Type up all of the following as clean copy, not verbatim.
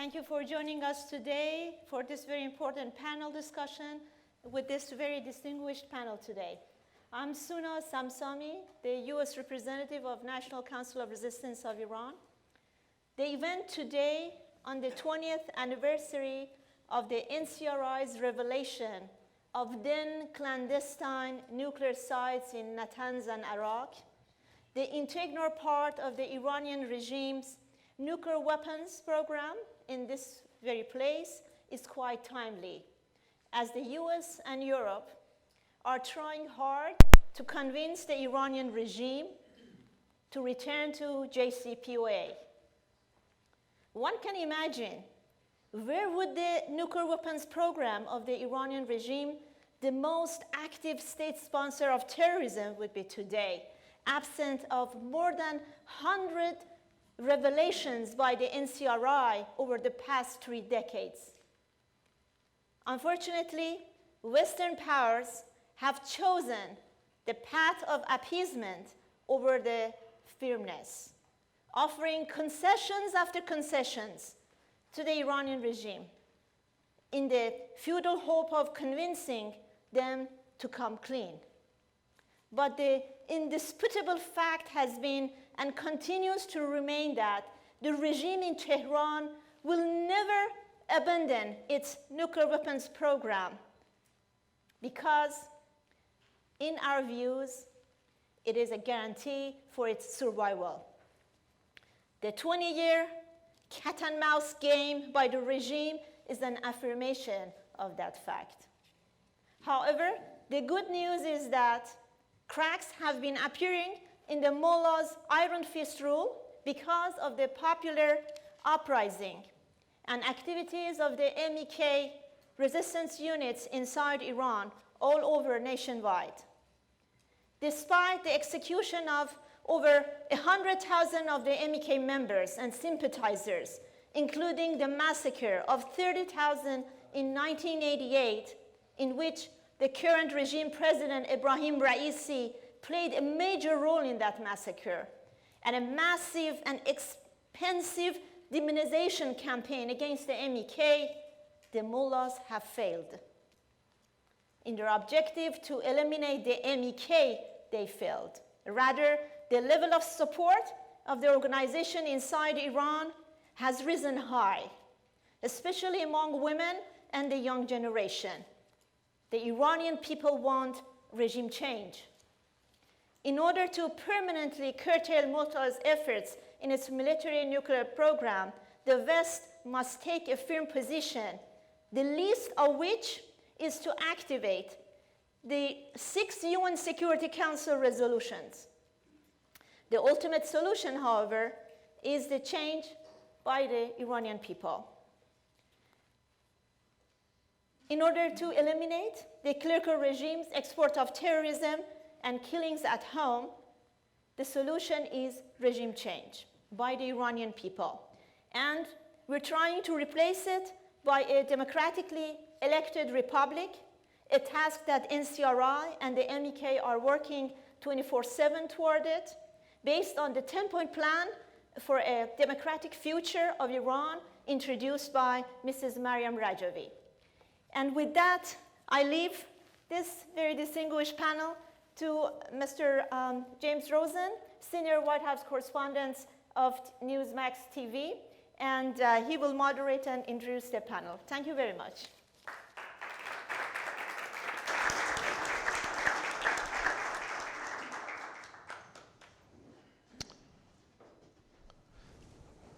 Thank you for joining us today for this very important panel discussion with this very distinguished panel today. I'm Suna Samsami, the U.S. representative of National Council of Resistance of Iran. The event today, on the 20th anniversary of the NCRI's revelation of then clandestine nuclear sites in Natanz and Iraq, the integral part of the Iranian regime's nuclear weapons program in this very place, is quite timely, as the US and Europe are trying hard to convince the Iranian regime to return to JCPOA. One can imagine, where would the nuclear weapons program of the Iranian regime, the most active state sponsor of terrorism, would be today, absent of more than 100 revelations by the NCRI over the past 3 decades. Unfortunately, Western powers have chosen the path of appeasement over the firmness, offering concessions after concessions to the Iranian regime in the futile hope of convincing them to come clean. But the indisputable fact has been and continues to remain that the regime in Tehran will never abandon its nuclear weapons program because, in our views, it is a guarantee for its survival. The 20-year cat and mouse game by the regime is an affirmation of that fact. However, the good news is that cracks have been appearing in the mullah's iron fist rule because of the popular uprising and activities of the MEK resistance units inside Iran all over nationwide. Despite the execution of over 100,000 of the MEK members and sympathizers, including the massacre of 30,000 in 1988, in which the current regime president, Ebrahim Raisi, played a major role in that massacre, and a massive and expensive demonization campaign against the MEK, the mullahs have failed. In their objective to eliminate the MEK, they failed. Rather, the level of support of the organization inside Iran has risen high, especially among women and the young generation. The Iranian people want regime change. In order to permanently curtail Mosad's efforts in its military nuclear program, the West must take a firm position, the least of which is to activate the 6 UN Security Council resolutions. The ultimate solution, however, is the change by the Iranian people. In order to eliminate the clerical regime's export of terrorism and killings at home, the solution is regime change by the Iranian people. And we're trying to replace it by a democratically elected republic, a task that NCRI and the MEK are working 24/7 toward it, based on the 10-point plan for a democratic future of Iran introduced by Mrs. Maryam Rajavi. And with that, I leave this very distinguished panel to Mr. James Rosen, Senior White House Correspondent of Newsmax TV, and he will moderate and introduce the panel. Thank you very much.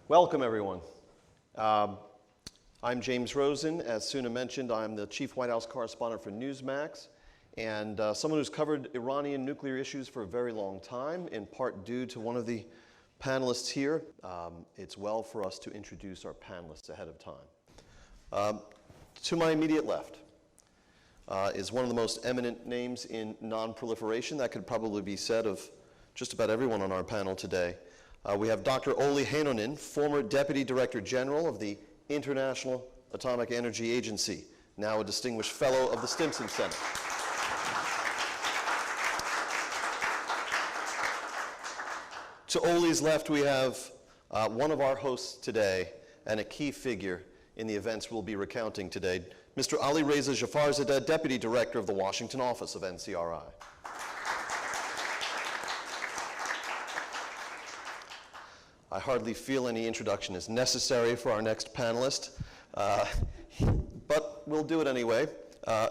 Welcome, everyone. I'm James Rosen. As Suna mentioned, I'm the Chief White House Correspondent for Newsmax, and someone who's covered Iranian nuclear issues for a very long time, in part due to one of the panelists here. It's well for us to introduce our panelists ahead of time. To my immediate left is one of the most eminent names in non-proliferation. That could probably be said of just about everyone on our panel today. We have Dr. Olli Heinonen, former Deputy Director General of the International Atomic Energy Agency, now a distinguished fellow of the Stimson Center. To Olli's left, we have one of our hosts today, and a key figure in the events we'll be recounting today, Mr. Ali Reza Jafarzadeh, Deputy Director of the Washington office of NCRI. I hardly feel any introduction is necessary for our next panelist, but we'll do it anyway.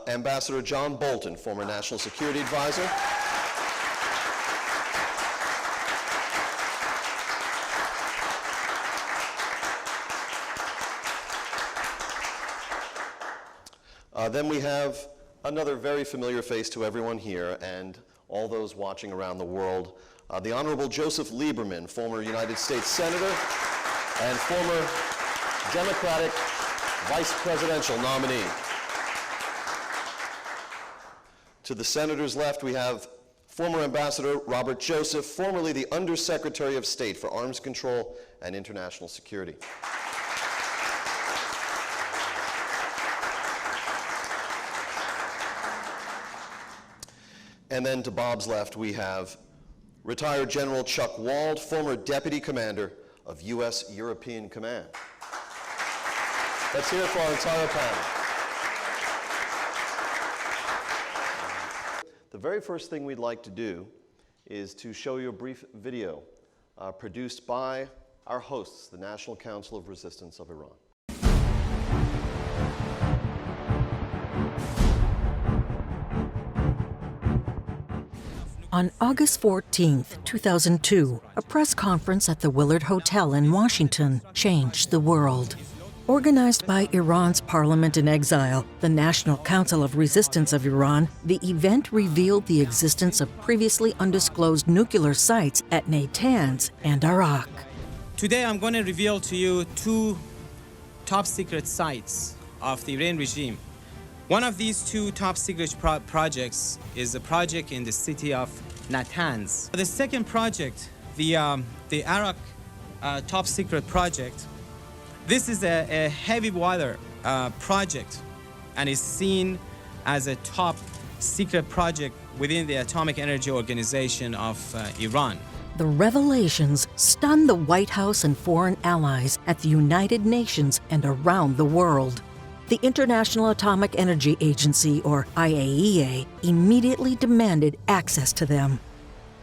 Ambassador John Bolton, former National Security Advisor. Then we have another very familiar face to everyone here and all those watching around the world, the Honorable Joseph Lieberman, former United States Senator and former Democratic Vice Presidential nominee. To the Senator's left, we have former Ambassador Robert Joseph, formerly the Undersecretary of State for Arms Control and International Security. And then to Bob's left, we have retired General Chuck Wald, former Deputy Commander of U.S. European Command. Let's hear it for our entire panel. The very first thing we'd like to do is to show you a brief video produced by our hosts, the National Council of Resistance of Iran. On August 14, 2002, a press conference at the Willard Hotel in Washington changed the world. Organized by Iran's parliament in exile, the National Council of Resistance of Iran, the event revealed the existence of previously undisclosed nuclear sites at Natanz and Iraq. Today I'm going to reveal to you two top secret sites of the Iranian regime. One of these two top secret projects is a project in the city of Natanz. The second project, the Iraq top secret project, this is a heavy water project and is seen as a top secret project within the Atomic Energy Organization of Iran. The revelations stunned the White House and foreign allies at the United Nations and around the world. The International Atomic Energy Agency, or IAEA, immediately demanded access to them.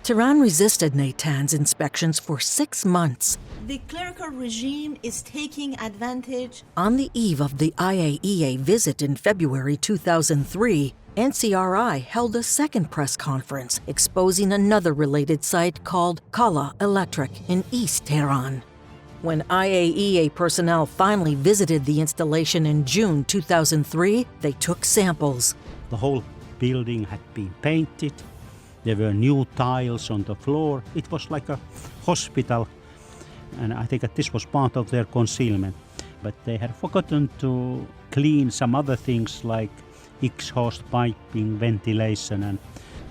Tehran resisted Natanz inspections for 6 months. The clerical regime is taking advantage. On the eve of the IAEA visit in February 2003, NCRI held a second press conference exposing another related site called Kala Electric in East Tehran. When IAEA personnel finally visited the installation in June 2003, they took samples. The whole building had been painted. There were new tiles on the floor. It was like a hospital, and I think that this was part of their concealment. But they had forgotten to clean some other things like exhaust piping, ventilation, and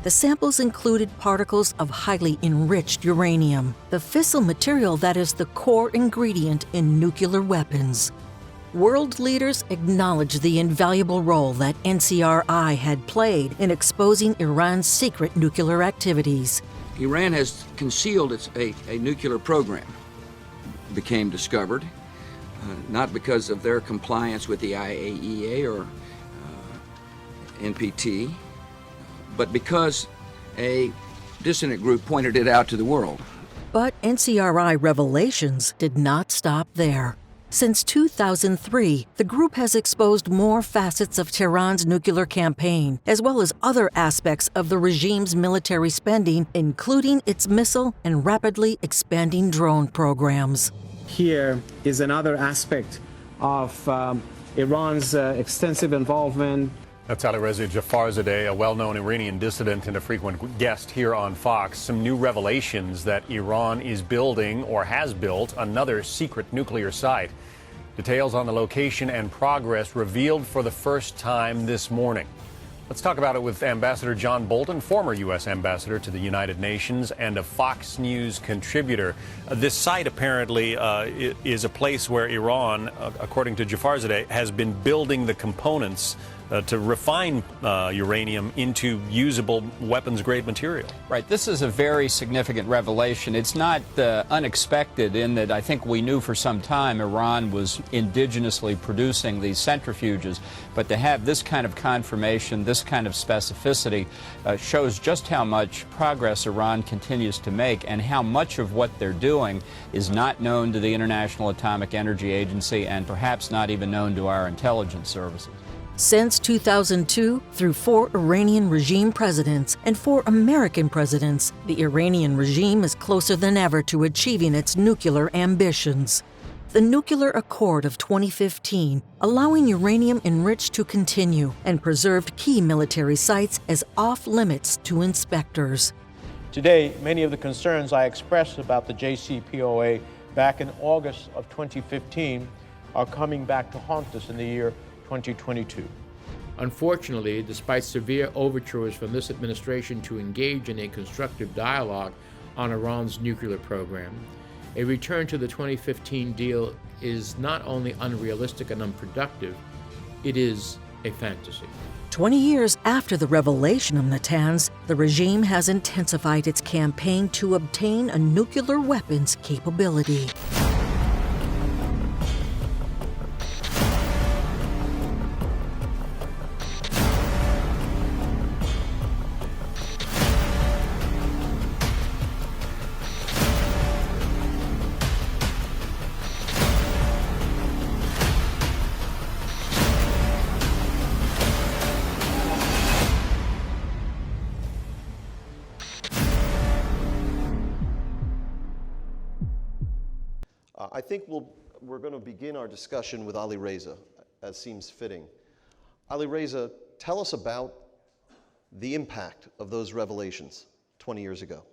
the samples included particles of highly enriched uranium, the fissile material that is the core ingredient in nuclear weapons. World leaders acknowledged the invaluable role that NCRI had played in exposing Iran's secret nuclear activities. Iran has concealed a nuclear program. It became discovered, not because of their compliance with the IAEA or NPT, but because a dissident group pointed it out to the world. But NCRI revelations did not stop there. Since 2003, the group has exposed more facets of Tehran's nuclear campaign, as well as other aspects of the regime's military spending, including its missile and rapidly expanding drone programs. Here is another aspect of Iran's extensive involvement. That's Ali Reza Jafarzadeh, a well-known Iranian dissident and a frequent guest here on Fox. Some new revelations that Iran is building or has built another secret nuclear site. Details on the location and progress revealed for the first time this morning. Let's talk about it with Ambassador John Bolton, former U.S. ambassador to the United Nations and a Fox News contributor. This site apparently is a place where Iran, according to Jafarzadeh, has been building the components to refine uranium into usable weapons-grade material. Right. This is a very significant revelation. It's not unexpected in that I think we knew for some time Iran was indigenously producing these centrifuges, but to have this kind of confirmation, this kind of specificity, shows just how much progress Iran continues to make and how much of what they're doing is not known to the International Atomic Energy Agency and perhaps not even known to our intelligence services. Since 2002, through 4 Iranian regime presidents and 4 American presidents, the Iranian regime is closer than ever to achieving its nuclear ambitions. The Nuclear Accord of 2015, allowing uranium enriched to continue, and preserved key military sites as off-limits to inspectors. Today, many of the concerns I expressed about the JCPOA back in August of 2015 are coming back to haunt us in the year 2022. Unfortunately, despite severe overtures from this administration to engage in a constructive dialogue on Iran's nuclear program, a return to the 2015 deal is not only unrealistic and unproductive, it is a fantasy. 20 years after the revelation of Natanz, the regime has intensified its campaign to obtain a nuclear weapons capability. I think we're going to begin our discussion with Ali Reza, as seems fitting. Ali Reza, tell us about the impact of those revelations 20 years ago.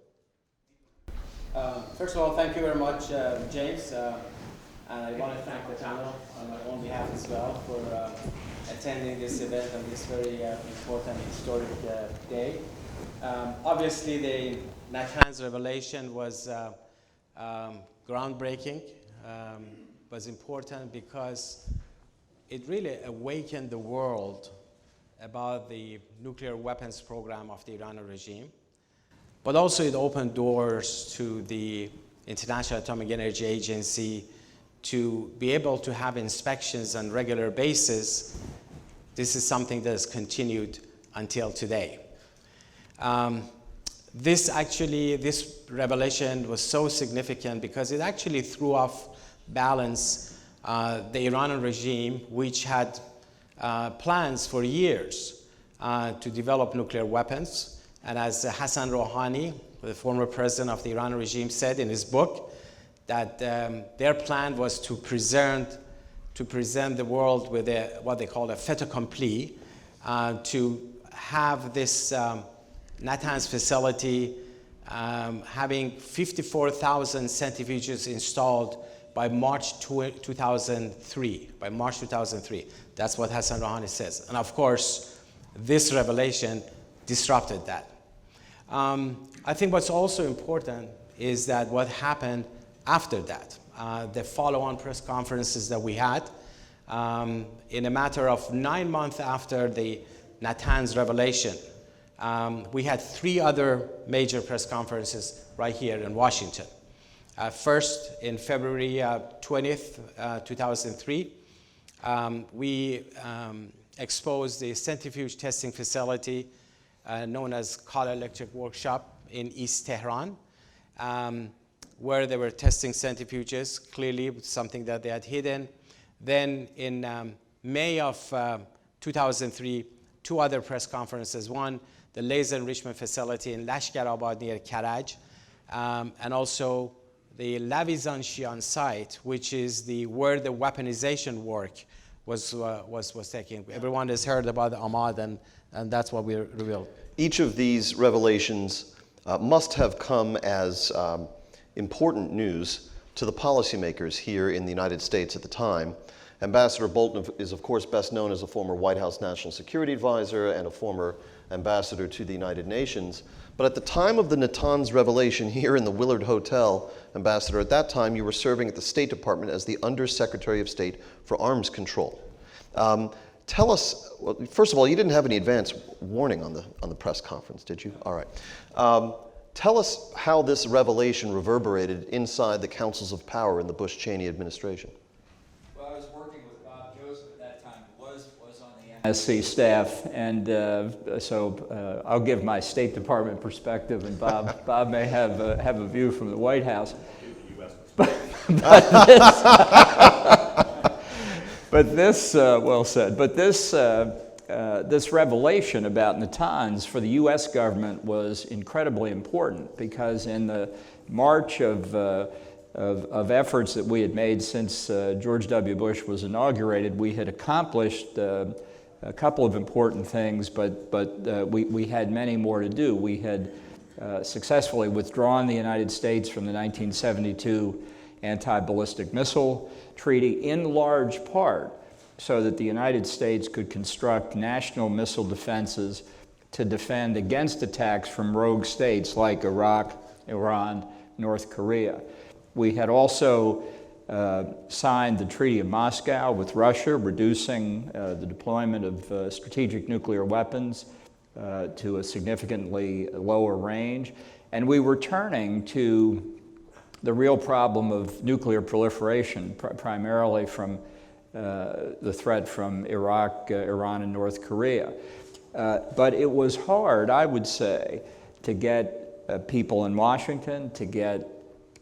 First of all, thank you very much, James. And I want to thank the panel on my own behalf as well for attending this event on this very important historic day. Obviously, the Natanz revelation was groundbreaking, was important because it really awakened the world about the nuclear weapons program of the Iranian regime. But also it opened doors to the International Atomic Energy Agency to be able to have inspections on a regular basis. This is something that has continued until today. This revelation was so significant because it actually threw off balance the Iranian regime, which had plans for years to develop nuclear weapons. And as Hassan Rouhani, the former president of the Iranian regime, said in his book, that their plan was to present the world with what they call a fait accompli, to have this Natanz facility having 54,000 centrifuges installed by March 2003. By March 2003, that's what Hassan Rouhani says. And of course, this revelation disrupted that. I think what's also important is that what happened after that, the follow-on press conferences that we had, in a matter of 9 months after the Natanz revelation, we had 3 other major press conferences right here in Washington. First, in February 20th, 2003, we exposed the centrifuge testing facility known as Kala Electric Workshop in East Tehran, where they were testing centrifuges, clearly something that they had hidden. Then in May of 2003, 2 other press conferences. One, the laser enrichment facility in Lashkarabad near Karaj, and also the Lavisan-Shian site, which is where the weaponization work was taking. Everyone has heard about the Ahmad, and that's what we revealed. Each of these revelations must have come as important news to the policymakers here in the United States at the time. Ambassador Bolton is, of course, best known as a former White House National Security Advisor and a former ambassador to the United Nations. But at the time of the Natanz revelation here in the Willard Hotel, Ambassador, at that time you were serving at the State Department as the Undersecretary of State for Arms Control. Tell us, well, first of all, you didn't have any advance warning on the press conference, did you? All right. Tell us how this revelation reverberated inside the councils of power in the Bush-Cheney administration. Well, I was working with Bob Joseph at that time, who was on the NSC staff, and so I'll give my State Department perspective, and Bob may have a view from the White House. But this, well said. But this revelation about Natanz for the U.S. government was incredibly important, because in the march of efforts that we had made since George W. Bush was inaugurated, we had accomplished a couple of important things, but we had many more to do. We had successfully withdrawn the United States from the 1972 anti-ballistic missile treaty, in large part so that the United States could construct national missile defenses to defend against attacks from rogue states like Iraq, Iran, North Korea. We had also signed the Treaty of Moscow with Russia, reducing the deployment of strategic nuclear weapons to a significantly lower range. And we were turning to the real problem of nuclear proliferation, primarily from the threat from Iraq, Iran, and North Korea. But it was hard, I would say, to get people in Washington, to get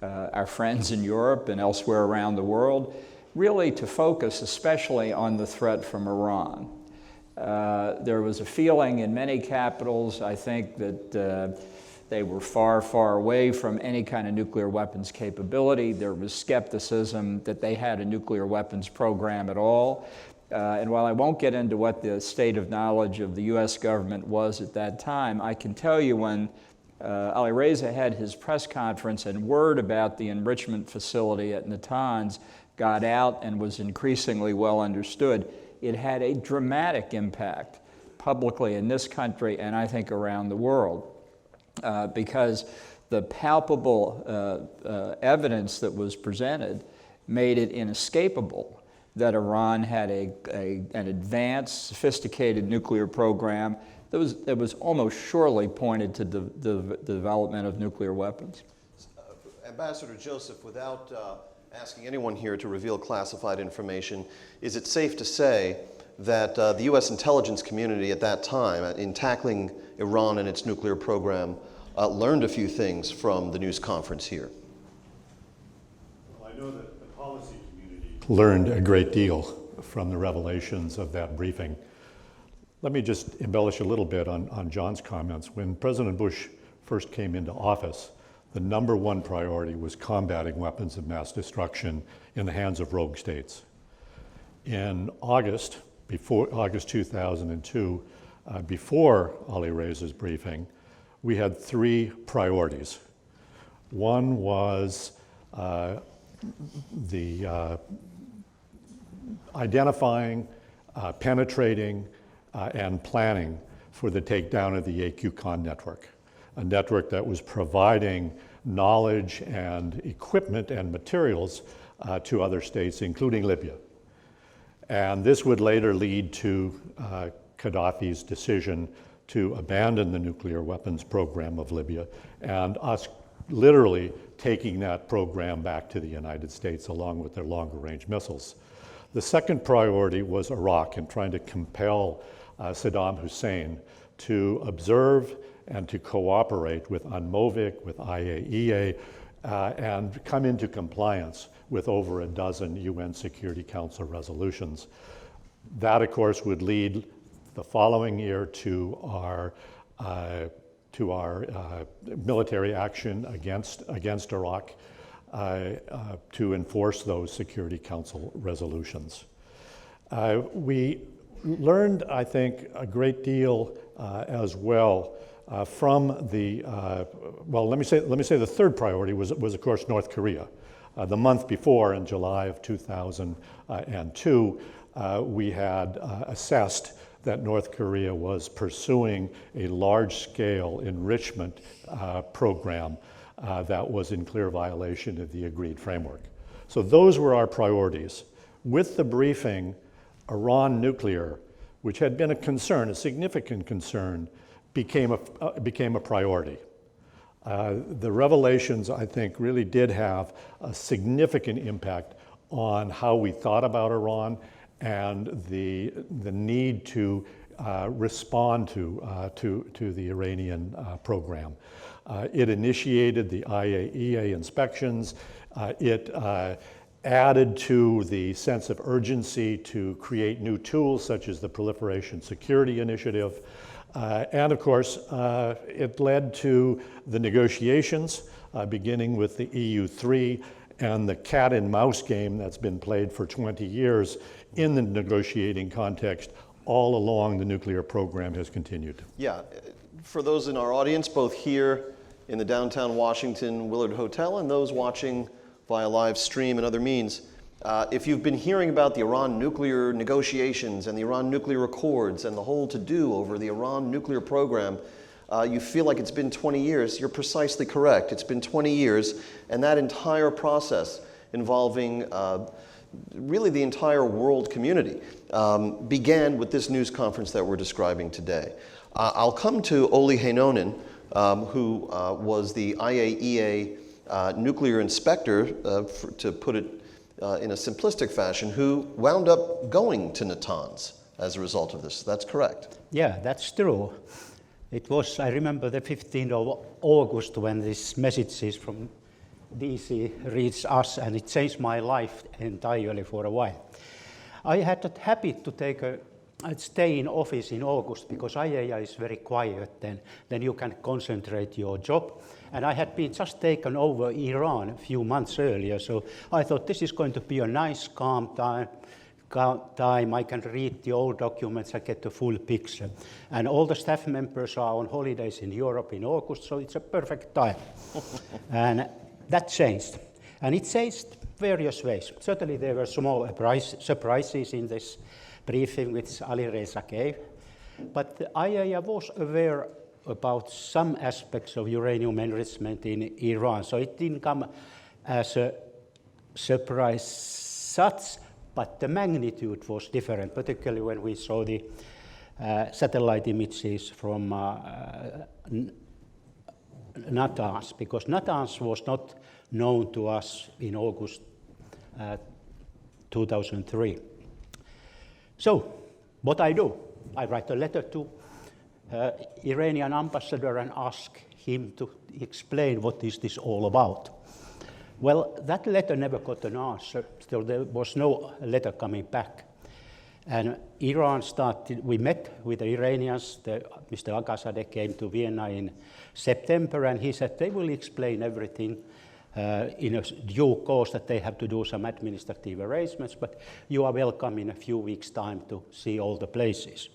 our friends in Europe and elsewhere around the world, really to focus especially on the threat from Iran. There was a feeling in many capitals, I think, that they were far, far away from any kind of nuclear weapons capability. There was skepticism that they had a nuclear weapons program at all. And while I won't get into what the state of knowledge of the U.S. government was at that time, I can tell you when Ali Reza had his press conference and word about the enrichment facility at Natanz got out and was increasingly well understood, it had a dramatic impact publicly in this country and I think around the world. Because the palpable evidence that was presented made it inescapable that Iran had an advanced, sophisticated nuclear program that was almost surely pointed to the development of nuclear weapons. Ambassador Joseph, without asking anyone here to reveal classified information, is it safe to say that the U.S. intelligence community at that time, in tackling Iran and its nuclear program, learned a few things from the news conference here? Well, I know that the policy community learned a great deal from the revelations of that briefing. Let me just embellish a little bit on John's comments. When President Bush first came into office, the #1 priority was combating weapons of mass destruction in the hands of rogue states. In August 2002, before Ali Reza's briefing, we had 3 priorities. One was identifying, penetrating, and planning for the takedown of the AQ-CON network, a network that was providing knowledge and equipment and materials to other states, including Libya. And this would later lead to Gaddafi's decision to abandon the nuclear weapons program of Libya, and us literally taking that program back to the United States along with their longer range missiles. The second priority was Iraq and trying to compel Saddam Hussein to observe and to cooperate with UNMOVIC, with IAEA, and come into compliance with over a dozen UN Security Council resolutions. That, of course, would lead the following year to our military action against Iraq to enforce those Security Council resolutions. We learned, I think, a great deal as well from the, well, let me say the third priority was of course North Korea. The month before, in July of 2002, we had assessed that North Korea was pursuing a large-scale enrichment program that was in clear violation of the agreed framework. So those were our priorities. With the briefing, Iran nuclear which had been a concern, a significant concern, became a priority. The revelations, I think, really did have a significant impact on how we thought about Iran and the need to respond to the Iranian program. It initiated the IAEA inspections. It added to the sense of urgency to create new tools such as the Proliferation Security Initiative. And of course, it led to the negotiations, beginning with the EU3 and the cat and mouse game that's been played for 20 years in the negotiating context. All along, the nuclear program has continued. Yeah, for those in our audience, both here in the downtown Washington Willard Hotel and those watching via live stream and other means, if you've been hearing about the Iran nuclear negotiations and the Iran nuclear accords and the whole to-do over the Iran nuclear program, you feel like it's been 20 years. You're precisely correct. It's been 20 years, and that entire process involving really the entire world community began with this news conference that we're describing today. I'll come to Olli Heinonen, who was the IAEA nuclear inspector, to put it in a simplistic fashion, who wound up going to Natanz as a result of this. That's correct. Yeah, that's true. It was, I remember the 15th of August when these messages from DC reached us, and it changed my life entirely for a while. I had that habit to stay in office in August because IAEA is very quiet then you can concentrate your job. And I had been just taken over Iran a few months earlier, so I thought this is going to be a nice, calm time. I can read the old documents, I get the full picture. And all the staff members are on holidays in Europe in August, so it's a perfect time. And that changed. And it changed various ways. Certainly there were small surprises in this briefing which Ali Reza gave. But the IAEA was aware about some aspects of uranium enrichment in Iran. So it didn't come as a surprise such, but the magnitude was different, particularly when we saw the satellite images from Natanz, because Natanz was not known to us in August 2003. So, what I do, I write a letter to Iranian ambassador and ask him to explain what is this all about. Well, that letter never got an answer, still there was no letter coming back. And Iran started, we met with the Iranians, Mr. Agazadeh came to Vienna in September, and he said they will explain everything in a due course, that they have to do some administrative arrangements, but you are welcome in a few weeks' time to see all the places.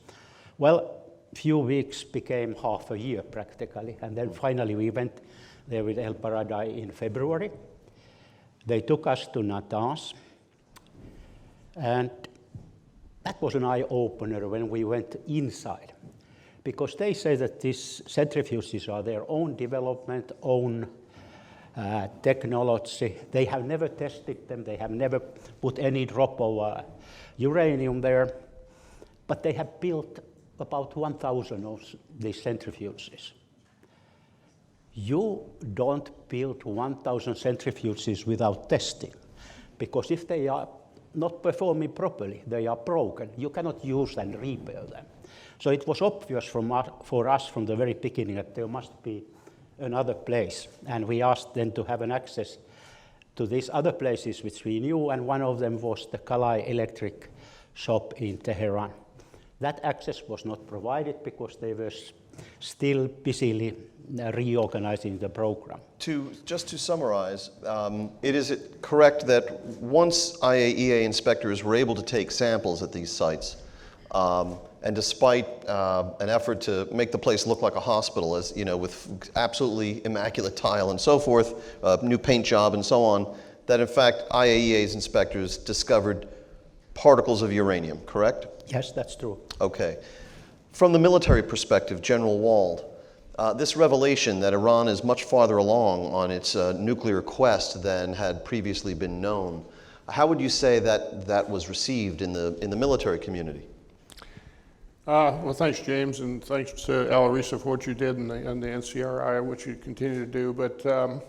Well, few weeks became half a year practically, and then finally we went there with El Baradei in February. They took us to Natanz, and that was an eye-opener when we went inside, because they say that these centrifuges are their own development, own technology. They have never tested them, they have never put any drop of uranium there, but they have built about 1,000 of these centrifuges. You don't build 1,000 centrifuges without testing, because if they are not performing properly, they are broken. You cannot use and repair them. So it was obvious for us from the very beginning that there must be another place. And we asked them to have an access to these other places which we knew, and one of them was the Kalai electric shop in Tehran. That access was not provided because they were still busily reorganizing the program. Just to summarize, is it correct that once IAEA inspectors were able to take samples at these sites, and despite an effort to make the place look like a hospital, as you know, with absolutely immaculate tile and so forth, new paint job and so on, that in fact IAEA's inspectors discovered particles of uranium, correct? Yes, that's true. Okay. From the military perspective, General Wald, this revelation that Iran is much farther along on its nuclear quest than had previously been known, how would you say that that was received in the military community? Well, thanks, James, and thanks to Al Raisi for what you did in the NCRI, what you continue to do. But this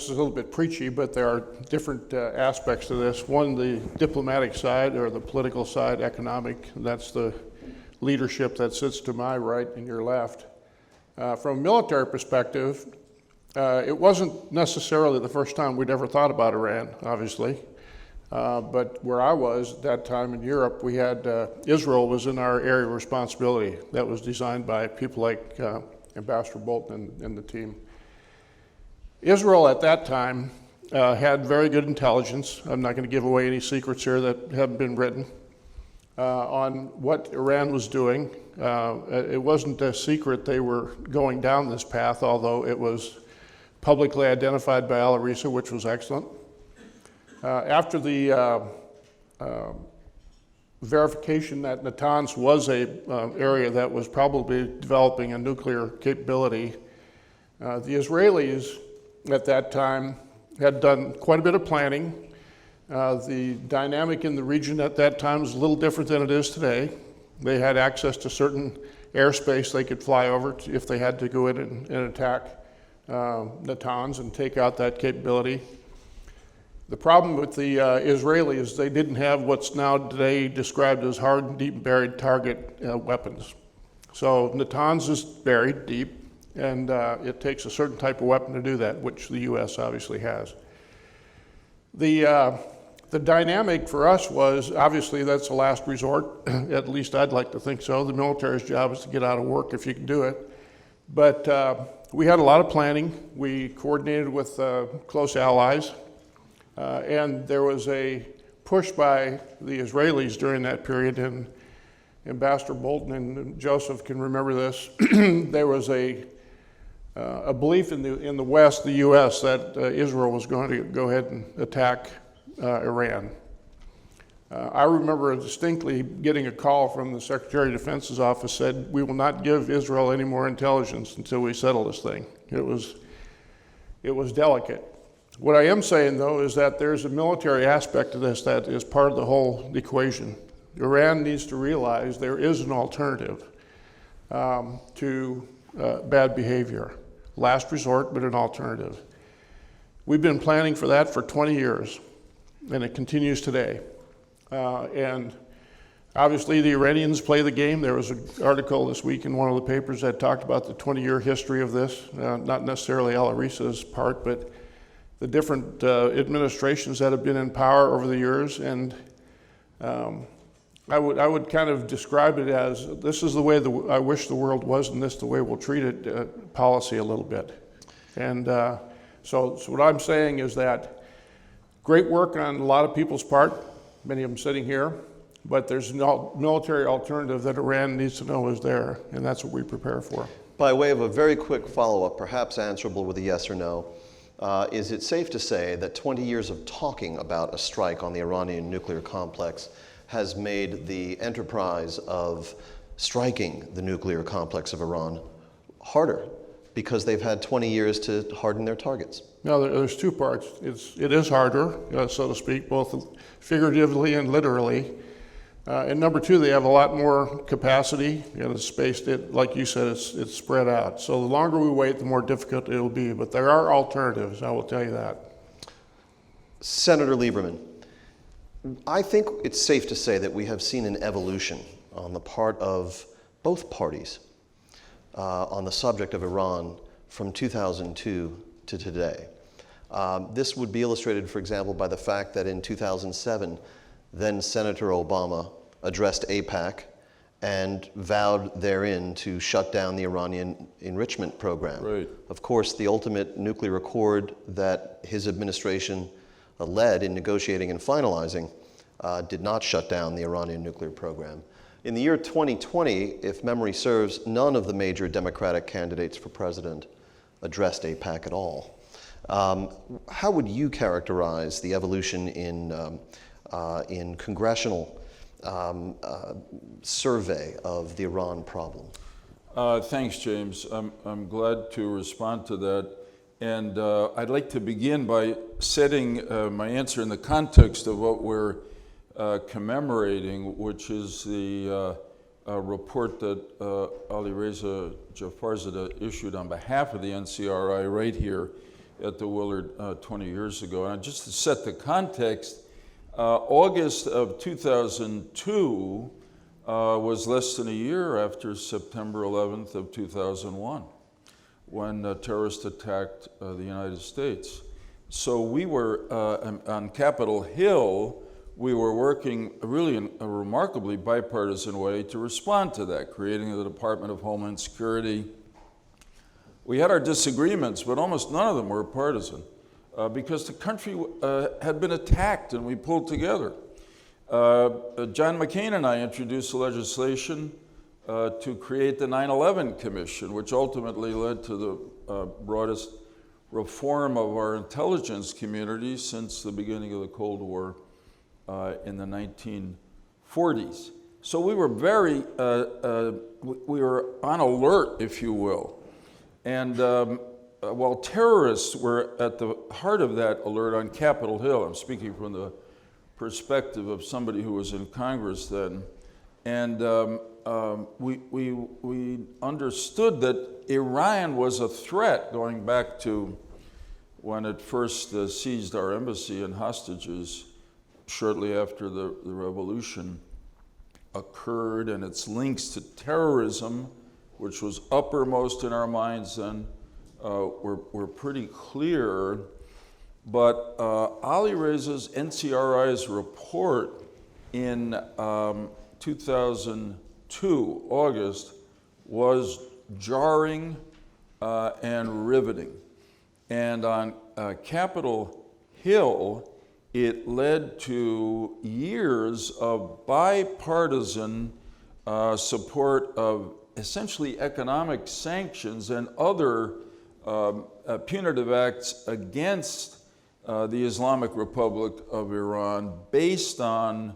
is a little bit preachy, but there are different aspects to this. One, the diplomatic side or the political side, economic. That's the leadership that sits to my right and your left. From a military perspective, it wasn't necessarily the first time we'd ever thought about Iran, obviously. But where I was at that time in Europe, we had Israel was in our area of responsibility. That was designed by people like Ambassador Bolton and the team. Israel at that time had very good intelligence. I'm not going to give away any secrets here that haven't been written on what Iran was doing. It wasn't a secret they were going down this path, although it was publicly identified by Al Raisi, which was excellent. After the verification that Natanz was a area that was probably developing a nuclear capability, the Israelis at that time had done quite a bit of planning. The dynamic in the region at that time was a little different than it is today. They had access to certain airspace they could fly over if they had to go in and attack Natanz and take out that capability. The problem with the Israelis, they didn't have what's now today described as hard and deep buried target weapons. So Natanz is buried deep, and it takes a certain type of weapon to do that, which the U.S. obviously has. The dynamic for us was, obviously that's the last resort, at least I'd like to think so. The military's job is to get out of work if you can do it. But we had a lot of planning. We coordinated with close allies. And there was a push by the Israelis during that period, and Ambassador Bolton and Joseph can remember this. There was a belief in the West, the U.S., that Israel was going to go ahead and attack Iran. I remember distinctly getting a call from the Secretary of Defense's office said, "We will not give Israel any more intelligence until we settle this thing." It was delicate. What I am saying, though, is that there's a military aspect to this that is part of the whole equation. Iran needs to realize there is an alternative to bad behavior. Last resort, but an alternative. We've been planning for that for 20 years, and it continues today. And obviously the Iranians play the game. There was an article this week in one of the papers that talked about the 20-year history of this, not necessarily Al Raisi's part, but the different administrations that have been in power over the years, and I would kind of describe it as this is the way I wish the world was, and this is the way we'll treat it policy a little bit. And so what I'm saying is that great work on a lot of people's part, many of them sitting here, but there's no military alternative that Iran needs to know is there, and that's what we prepare for. By way of a very quick follow-up, perhaps answerable with a yes or no, is it safe to say that 20 years of talking about a strike on the Iranian nuclear complex has made the enterprise of striking the nuclear complex of Iran harder because they've had 20 years to harden their targets? No, there's two parts. It is harder, so to speak, both figuratively and literally. And number two, they have a lot more capacity, and it's spaced, like you said, it's spread out. So the longer we wait, the more difficult it'll be. But there are alternatives, I will tell you that. Senator Lieberman, I think it's safe to say that we have seen an evolution on the part of both parties on the subject of Iran from 2002 to today. This would be illustrated, for example, by the fact that in 2007, then Senator Obama addressed AIPAC and vowed therein to shut down the Iranian enrichment program. Right. Of course, the ultimate nuclear accord that his administration led in negotiating and finalizing did not shut down the Iranian nuclear program. In the year 2020, if memory serves, none of the major Democratic candidates for president addressed AIPAC at all. How would you characterize the evolution in congressional survey of the Iran problem? Thanks, James. I'm glad to respond to that. And I'd like to begin by setting my answer in the context of what we're commemorating, which is the report that Alireza Jafarzadeh issued on behalf of the NCRI right here at the Willard 20 years ago. And just to set the context, August of 2002 was less than a year after September 11th of 2001, when terrorists attacked the United States. So we were, on Capitol Hill, we were working really in a remarkably bipartisan way to respond to that, creating the Department of Homeland Security. We had our disagreements, but almost none of them were partisan because the country had been attacked and we pulled together. John McCain and I introduced legislation to create the 9/11 Commission, which ultimately led to the broadest reform of our intelligence community since the beginning of the Cold War in the 1940s. So we were very, we were on alert, if you will. And while terrorists were at the heart of that alert on Capitol Hill, I'm speaking from the perspective of somebody who was in Congress then, and we understood that Iran was a threat going back to when it first seized our embassy and hostages shortly after the revolution occurred, and its links to terrorism, which was uppermost in our minds then, were pretty clear. But Alireza's NCRI's report in 2002, August, was jarring and riveting. And on Capitol Hill, it led to years of bipartisan support of essentially economic sanctions and other punitive acts against the Islamic Republic of Iran based on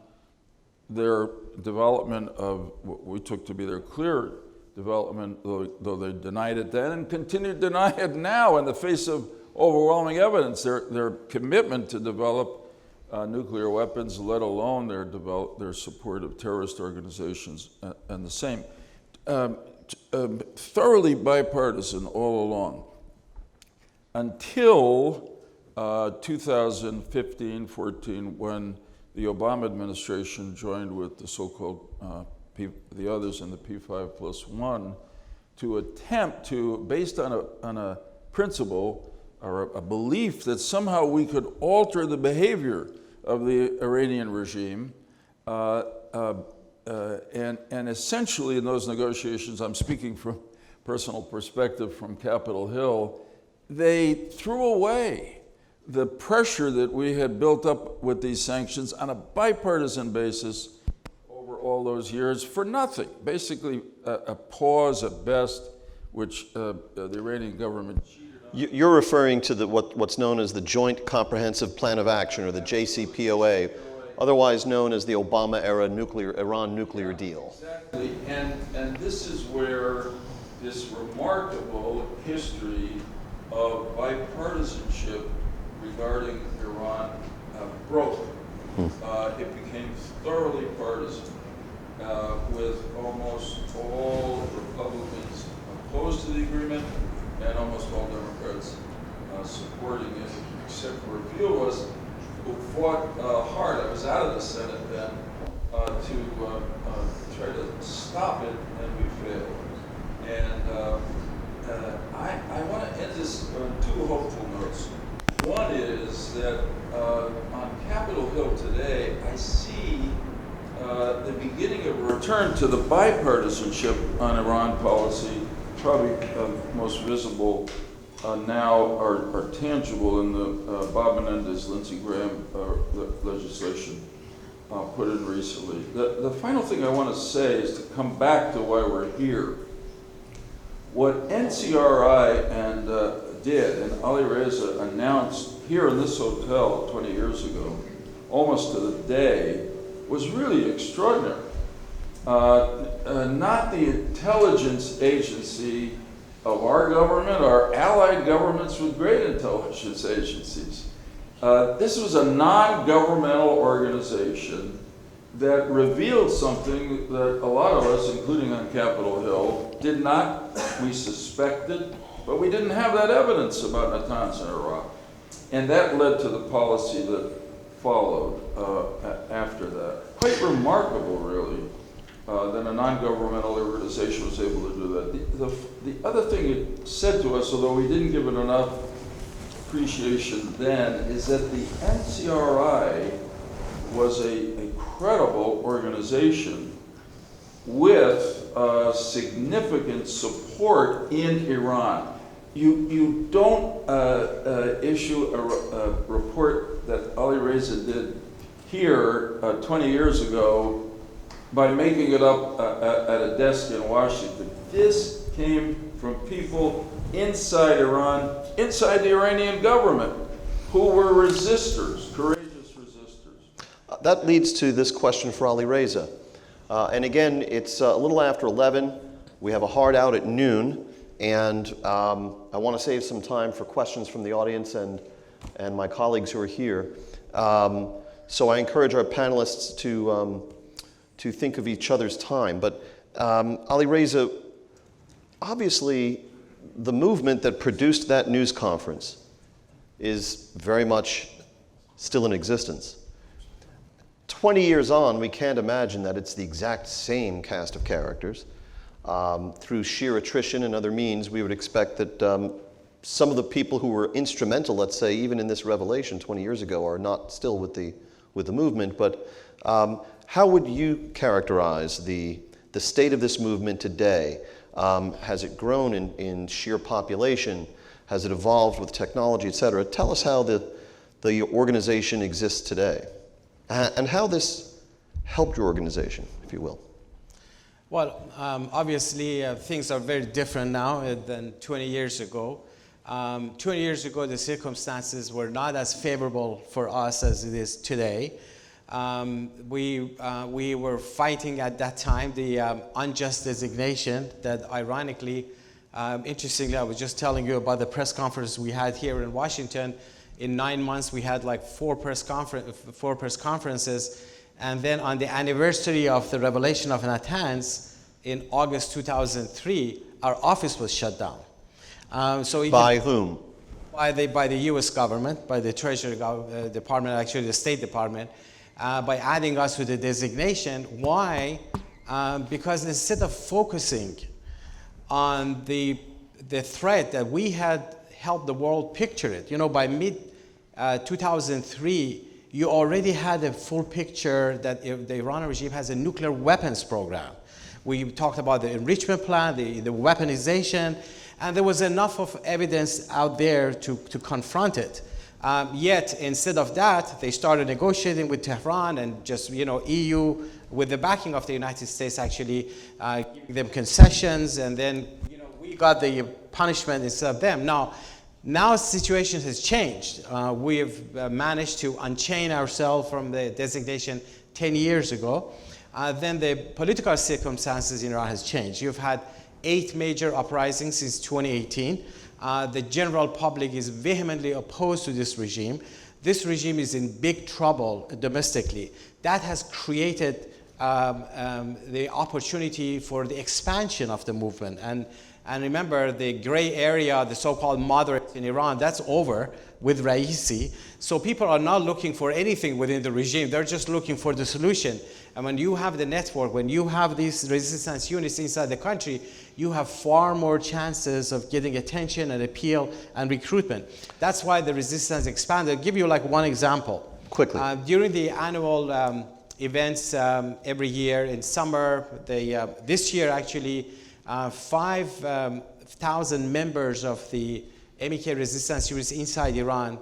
their development of what we took to be their clear development, though they denied it then and continue to deny it now in the face of overwhelming evidence, their commitment to develop nuclear weapons, let alone their support of terrorist organizations and the same. Thoroughly bipartisan all along until 2015-14, when the Obama administration joined with the so-called the others in the P5+1 to attempt to, based on a principle or a belief that somehow we could alter the behavior of the Iranian regime, and essentially in those negotiations, I'm speaking from personal perspective from Capitol Hill, they threw away the pressure that we had built up with these sanctions on a bipartisan basis over all those years for nothing. Basically, a pause at best, which the Iranian government cheated on. You're referring to what's known as the Joint Comprehensive Plan of Action, or the JCPOA, otherwise known as the Obama-era Iran nuclear deal. Exactly, and this is where this remarkable history of bipartisanship regarding Iran broke. It became thoroughly partisan, with almost all Republicans opposed to the agreement and almost all Democrats supporting it, except for a few of us who fought hard. I was out of the Senate then to try to stop it, and we failed. And I want to end this on two hopeful notes. One is that on Capitol Hill today, I see the beginning of a return to the bipartisanship on Iran policy, probably most visible now are tangible in the Bob Menendez, Lindsey Graham legislation put in recently. The final thing I want to say is to come back to why we're here. What NCRI did, and Alireza announced here in this hotel 20 years ago, almost to the day, was really extraordinary. Not the intelligence agency of our government, our allied governments with great intelligence agencies. This was a non-governmental organization that revealed something that a lot of us, including on Capitol Hill, did not. We suspected, but we didn't have that evidence about Natanz in Iraq. And that led to the policy that followed after that. Quite remarkable, really, that a non-governmental organization was able to do that. The other thing it said to us, although we didn't give it enough appreciation then, is that the NCRI was a credible organization with significant support in Iran. You don't issue a report that Ali Reza did here 20 years ago by making it up at a desk in Washington. This came from people inside Iran, inside the Iranian government, who were resistors, courageous resistors. That leads to this question for Ali Reza. And again, it's a little after 11. We have a hard out at noon. And I want to save some time for questions from the audience and my colleagues who are here. So I encourage our panelists to think of each other's time. But Ali Reza, obviously the movement that produced that news conference is very much still in existence. 20 years on, we can't imagine that it's the exact same cast of characters. Through sheer attrition and other means, we would expect that some of the people who were instrumental, let's say, even in this revelation 20 years ago, are not still with the movement. But how would you characterize the state of this movement today? Has it grown in sheer population? Has it evolved with technology, et cetera? Tell us how the organization exists today and how this helped your organization, if you will. Well, obviously, things are very different now than 20 years ago. 20 years ago, the circumstances were not as favorable for us as it is today. We were fighting at that time the unjust designation that ironically, interestingly, I was just telling you about the press conference we had here in Washington. In 9 months, we had like four press conferences. And then on the anniversary of the revelation of Natanz in August 2003, our office was shut down. By whom? By the US government, by the Treasury Department, actually the State Department, by adding us to the designation. Why? Because instead of focusing on the threat that we had helped the world picture it, by mid 2003, you already had a full picture that the Iranian regime has a nuclear weapons program. We talked about the enrichment plan, the weaponization, and there was enough of evidence out there to confront it. Yet, instead of that, they started negotiating with Tehran and just, EU, with the backing of the United States, actually giving them concessions, and then, we got the punishment instead of them. Now the situation has changed. We have managed to unchain ourselves from the designation 10 years ago. Then the political circumstances in Iran has changed. You've had 8 major uprisings since 2018. The general public is vehemently opposed to this regime. This regime is in big trouble domestically. That has created the opportunity for the expansion of the movement. And remember, the gray area, the so-called moderates in Iran, that's over with Raisi. So people are not looking for anything within the regime. They're just looking for the solution. And when you have the network, when you have these resistance units inside the country, you have far more chances of getting attention and appeal and recruitment. That's why the resistance expanded. I'll give you like one example. Quickly. During the annual events every year in summer, this year actually, 5,000 members of the MEK resistance units inside Iran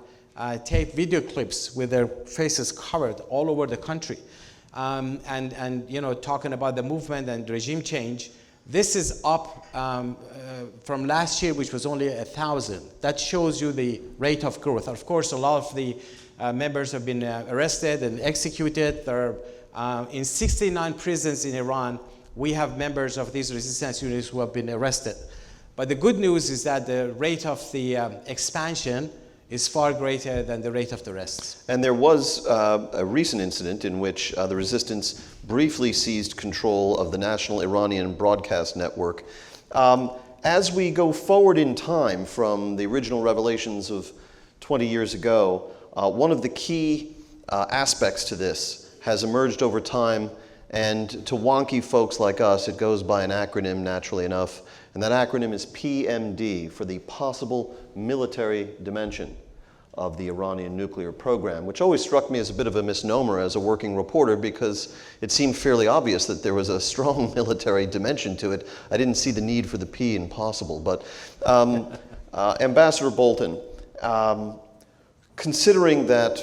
tape video clips with their faces covered all over the country. Talking about the movement and regime change. This is up from last year, which was only 1,000. That shows you the rate of growth. Of course, a lot of the members have been arrested and executed. There are in 69 prisons in Iran. We have members of these resistance units who have been arrested. But the good news is that the rate of the expansion is far greater than the rate of the rest. And there was a recent incident in which the resistance briefly seized control of the national Iranian broadcast network. As we go forward in time from the original revelations of 20 years ago, one of the key aspects to this has emerged over time, and to wonky folks like us, it goes by an acronym, naturally enough, and that acronym is PMD, for the possible military dimension of the Iranian nuclear program, which always struck me as a bit of a misnomer as a working reporter, because it seemed fairly obvious that there was a strong military dimension to it. I didn't see the need for the P in possible. But Ambassador Bolton, considering that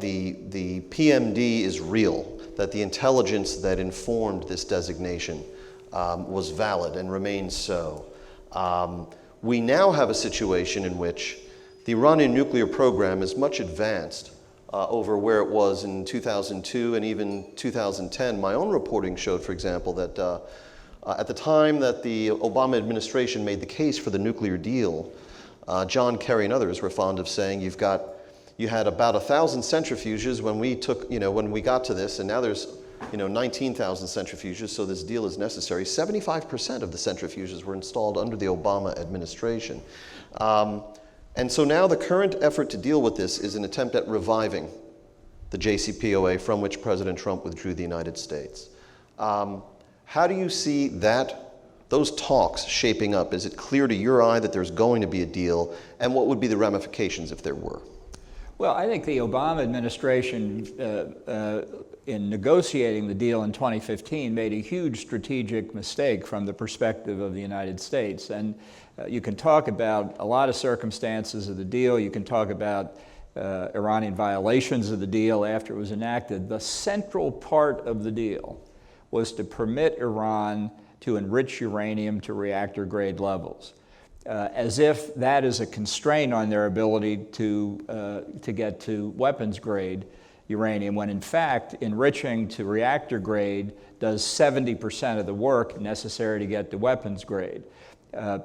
the PMD is real, that the intelligence that informed this designation was valid and remains so, we now have a situation in which the Iranian nuclear program is much advanced over where it was in 2002 and even 2010. My own reporting showed, for example, that at the time that the Obama administration made the case for the nuclear deal, John Kerry and others were fond of saying you had about 1,000 centrifuges when we got to this, and now there's 19,000 centrifuges, so this deal is necessary. 75% of the centrifuges were installed under the Obama administration. And so now the current effort to deal with this is an attempt at reviving the JCPOA, from which President Trump withdrew the United States. How do you see those talks shaping up? Is it clear to your eye that there's going to be a deal, and what would be the ramifications if there were? Well, I think the Obama administration, in negotiating the deal in 2015, made a huge strategic mistake from the perspective of the United States. And you can talk about a lot of circumstances of the deal. You can talk about Iranian violations of the deal after it was enacted. The central part of the deal was to permit Iran to enrich uranium to reactor-grade levels, as if that is a constraint on their ability to get to weapons-grade uranium, when in fact enriching to reactor-grade does 70% of the work necessary to get to weapons-grade.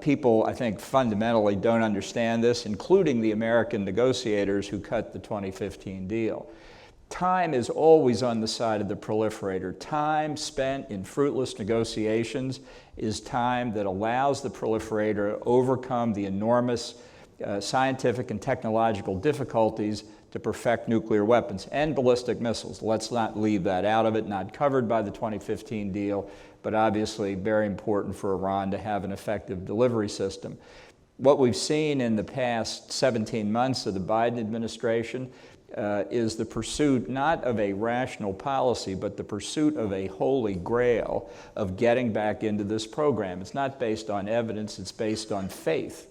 People, I think, fundamentally don't understand this, including the American negotiators who cut the 2015 deal. Time is always on the side of the proliferator. Time spent in fruitless negotiations is time that allows the proliferator to overcome the enormous scientific and technological difficulties to perfect nuclear weapons and ballistic missiles. Let's not leave that out of it, not covered by the 2015 deal, but obviously very important for Iran to have an effective delivery system. What we've seen in the past 17 months of the Biden administration is the pursuit not of a rational policy, but the pursuit of a holy grail of getting back into this program. It's not based on evidence, it's based on faith.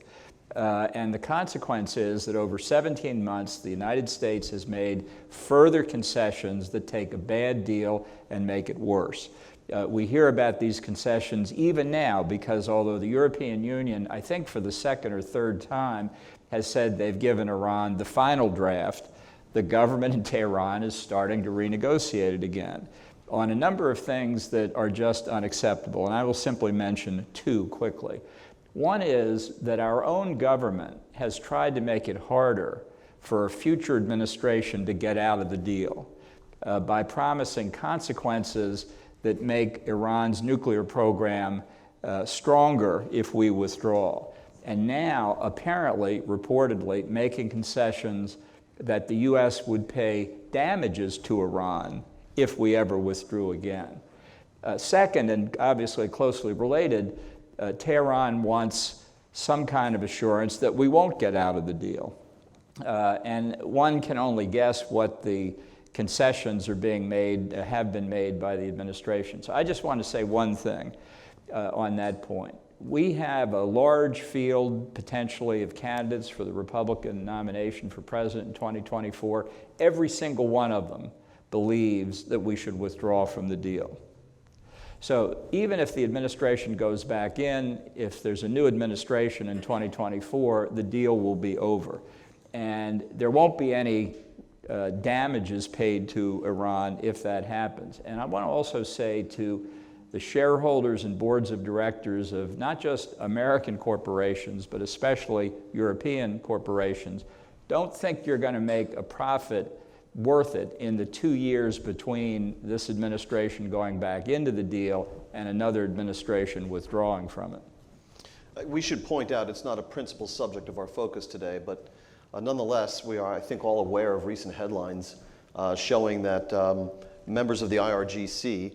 And the consequence is that over 17 months, the United States has made further concessions that take a bad deal and make it worse. We hear about these concessions even now because although the European Union, I think for the second or third time, has said they've given Iran the final draft, the government in Tehran is starting to renegotiate it again on a number of things that are just unacceptable. And I will simply mention two quickly. One is that our own government has tried to make it harder for a future administration to get out of the deal by promising consequences that make Iran's nuclear program stronger if we withdraw. And now, apparently, reportedly, making concessions that the U.S. would pay damages to Iran if we ever withdrew again. Second, and obviously closely related, Tehran wants some kind of assurance that we won't get out of the deal. And one can only guess what the concessions are being made, have been made by the administration. So I just want to say one thing on that point. We have a large field, potentially, of candidates for the Republican nomination for president in 2024. Every single one of them believes that we should withdraw from the deal. So even if the administration goes back in, if there's a new administration in 2024, the deal will be over. And there won't be any damages paid to Iran if that happens. And I want to also say to the shareholders and boards of directors of not just American corporations, but especially European corporations, don't think you're going to make a profit worth it in the 2 years between this administration going back into the deal and another administration withdrawing from it. We should point out it's not a principal subject of our focus today, but nonetheless, we are, I think, all aware of recent headlines showing that members of the IRGC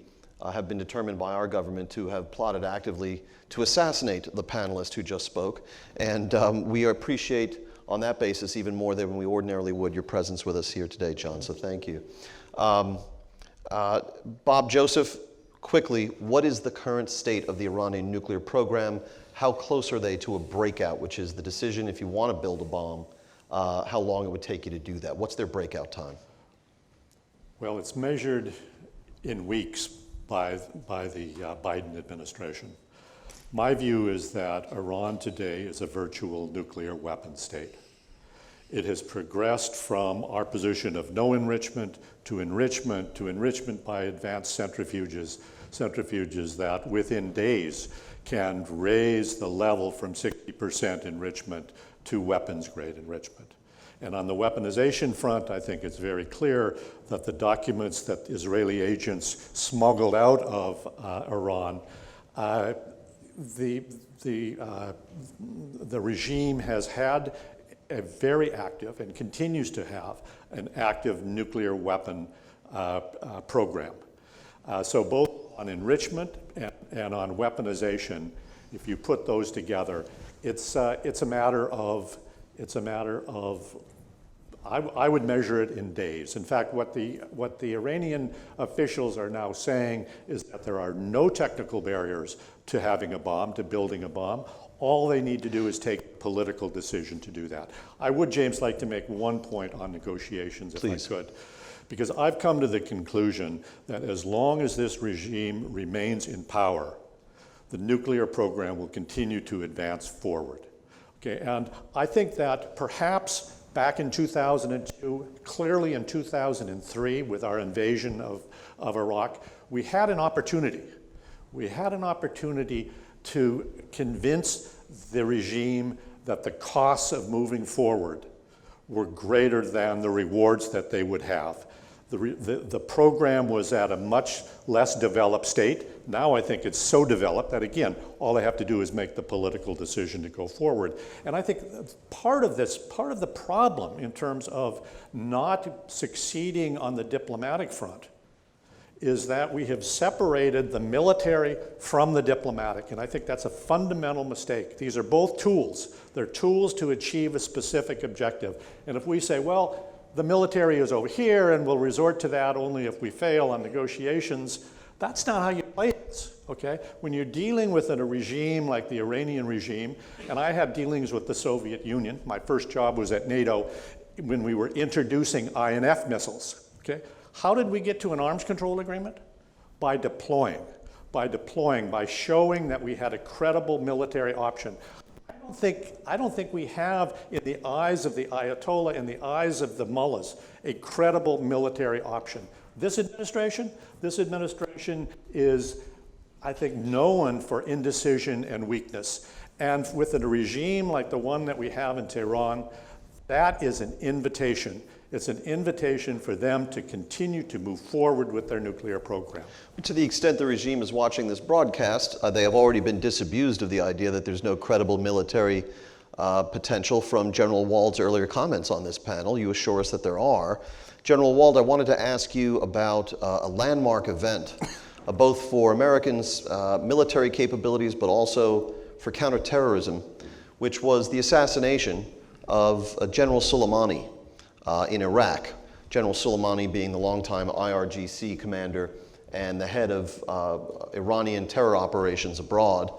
have been determined by our government to have plotted actively to assassinate the panelist who just spoke. And we appreciate, on that basis, even more than we ordinarily would, your presence with us here today, John, so thank you. Bob, Joseph, quickly, what is the current state of the Iranian nuclear program? How close are they to a breakout, which is the decision if you want to build a bomb, how long it would take you to do that? What's their breakout time? Well, it's measured in weeks by the Biden administration. My view is that Iran today is a virtual nuclear weapon state. It has progressed from our position of no enrichment to enrichment by advanced centrifuges that within days can raise the level from 60% enrichment to weapons-grade enrichment. And on the weaponization front, I think it's very clear that the documents that Israeli agents smuggled out of Iran, the regime has had a very active and continues to have an active nuclear weapon program. So both on enrichment and on weaponization, if you put those together, it's a matter of I would measure it in days. In fact, what the Iranian officials are now saying is that there are no technical barriers to having a bomb, to building a bomb. All they need to do is take a political decision to do that. I would, James, like to make one point on negotiations, if I could, because I've come to the conclusion that as long as this regime remains in power, the nuclear program will continue to advance forward. Okay, and I think that perhaps back in 2002, clearly in 2003, with our invasion of Iraq, we had an opportunity. We had an opportunity to convince the regime that the costs of moving forward were greater than the rewards that they would have. The program was at a much less developed state. Now I think it's so developed that, again, all they have to do is make the political decision to go forward. And I think part of the problem in terms of not succeeding on the diplomatic front is that we have separated the military from the diplomatic, and I think that's a fundamental mistake. These are both tools. They're tools to achieve a specific objective. And if we say, well, the military is over here and we'll resort to that only if we fail on negotiations, that's not how you play this, okay? When you're dealing with a regime like the Iranian regime, and I had dealings with the Soviet Union. My first job was at NATO when we were introducing INF missiles, okay? How did we get to an arms control agreement? By deploying, by showing that we had a credible military option. I don't think we have, in the eyes of the Ayatollah, in the eyes of the mullahs, a credible military option. This administration is, I think, known for indecision and weakness. And with a regime like the one that we have in Tehran, that is an invitation. It's an invitation for them to continue to move forward with their nuclear program. To the extent the regime is watching this broadcast, they have already been disabused of the idea that there's no credible military potential from General Wald's earlier comments on this panel. You assure us that there are. General Wald, I wanted to ask you about a landmark event, both for Americans' military capabilities, but also for counterterrorism, which was the assassination of General Soleimani in Iraq. General Soleimani being the longtime IRGC commander and the head of Iranian terror operations abroad,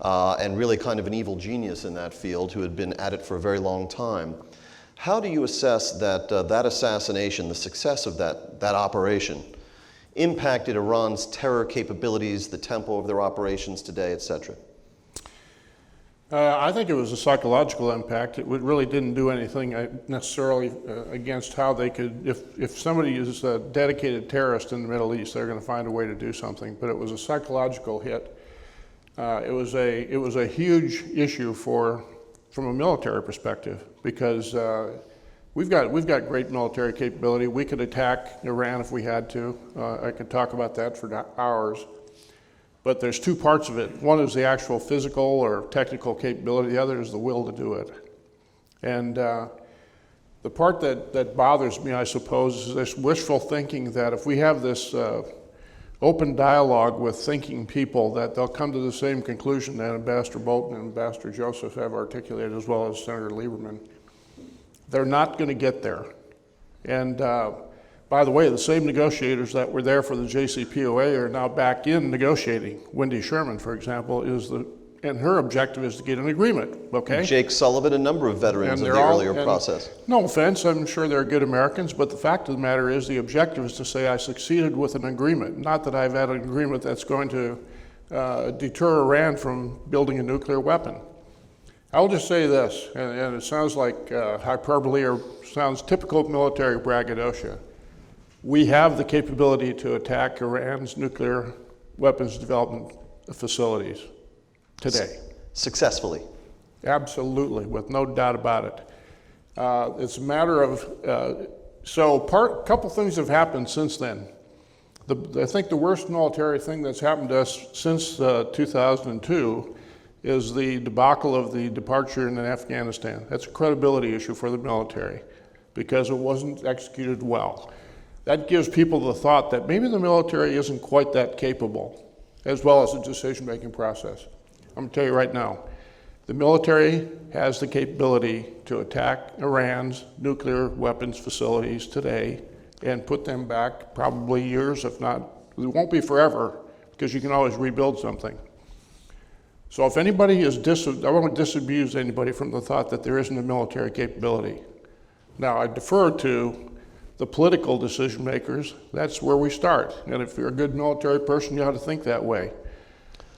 and really kind of an evil genius in that field who had been at it for a very long time. How do you assess that that assassination, the success of that operation, impacted Iran's terror capabilities, the tempo of their operations today, et cetera? I think it was a psychological impact. It really didn't do anything necessarily against how they could, if somebody is a dedicated terrorist in the Middle East, they're going to find a way to do something. But it was a psychological hit. It was a huge issue from a military perspective, because We've got great military capability. We could attack Iran if we had to. I could talk about that for hours. But there's two parts of it. One is the actual physical or technical capability. The other is the will to do it. And the part that bothers me, I suppose, is this wishful thinking that if we have this open dialogue with thinking people, that they'll come to the same conclusion that Ambassador Bolton and Ambassador Joseph have articulated, as well as Senator Lieberman. They're not going to get there. And by the way, the same negotiators that were there for the JCPOA are now back in negotiating. Wendy Sherman, for example, and her objective is to get an agreement, okay? Jake Sullivan, a number of veterans of the earlier process. No offense, I'm sure they're good Americans, but the fact of the matter is the objective is to say I succeeded with an agreement, not that I've had an agreement that's going to deter Iran from building a nuclear weapon. I'll just say this, and it sounds like hyperbole or sounds typical military braggadocio. We have the capability to attack Iran's nuclear weapons development facilities today. Successfully? Absolutely, with no doubt about it. It's a matter of, couple things have happened since then. I think the worst military thing that's happened to us since 2002 is the debacle of the departure in Afghanistan. That's a credibility issue for the military because it wasn't executed well. That gives people the thought that maybe the military isn't quite that capable, as well as the decision-making process. I'm gonna tell you right now, the military has the capability to attack Iran's nuclear weapons facilities today and put them back probably years, if not, it won't be forever, because you can always rebuild something. So if anybody is I won't disabuse anybody from the thought that there isn't a military capability. Now, I defer to the political decision makers. That's where we start. And if you're a good military person, you ought to think that way.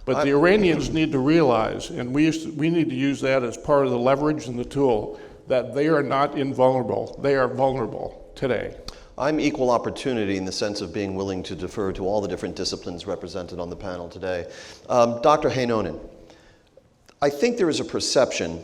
But the Iranians need to realize, and we need to use that as part of the leverage and the tool, that they are not invulnerable. They are vulnerable today. I'm equal opportunity in the sense of being willing to defer to all the different disciplines represented on the panel today. Dr. Heinonen, I think there is a perception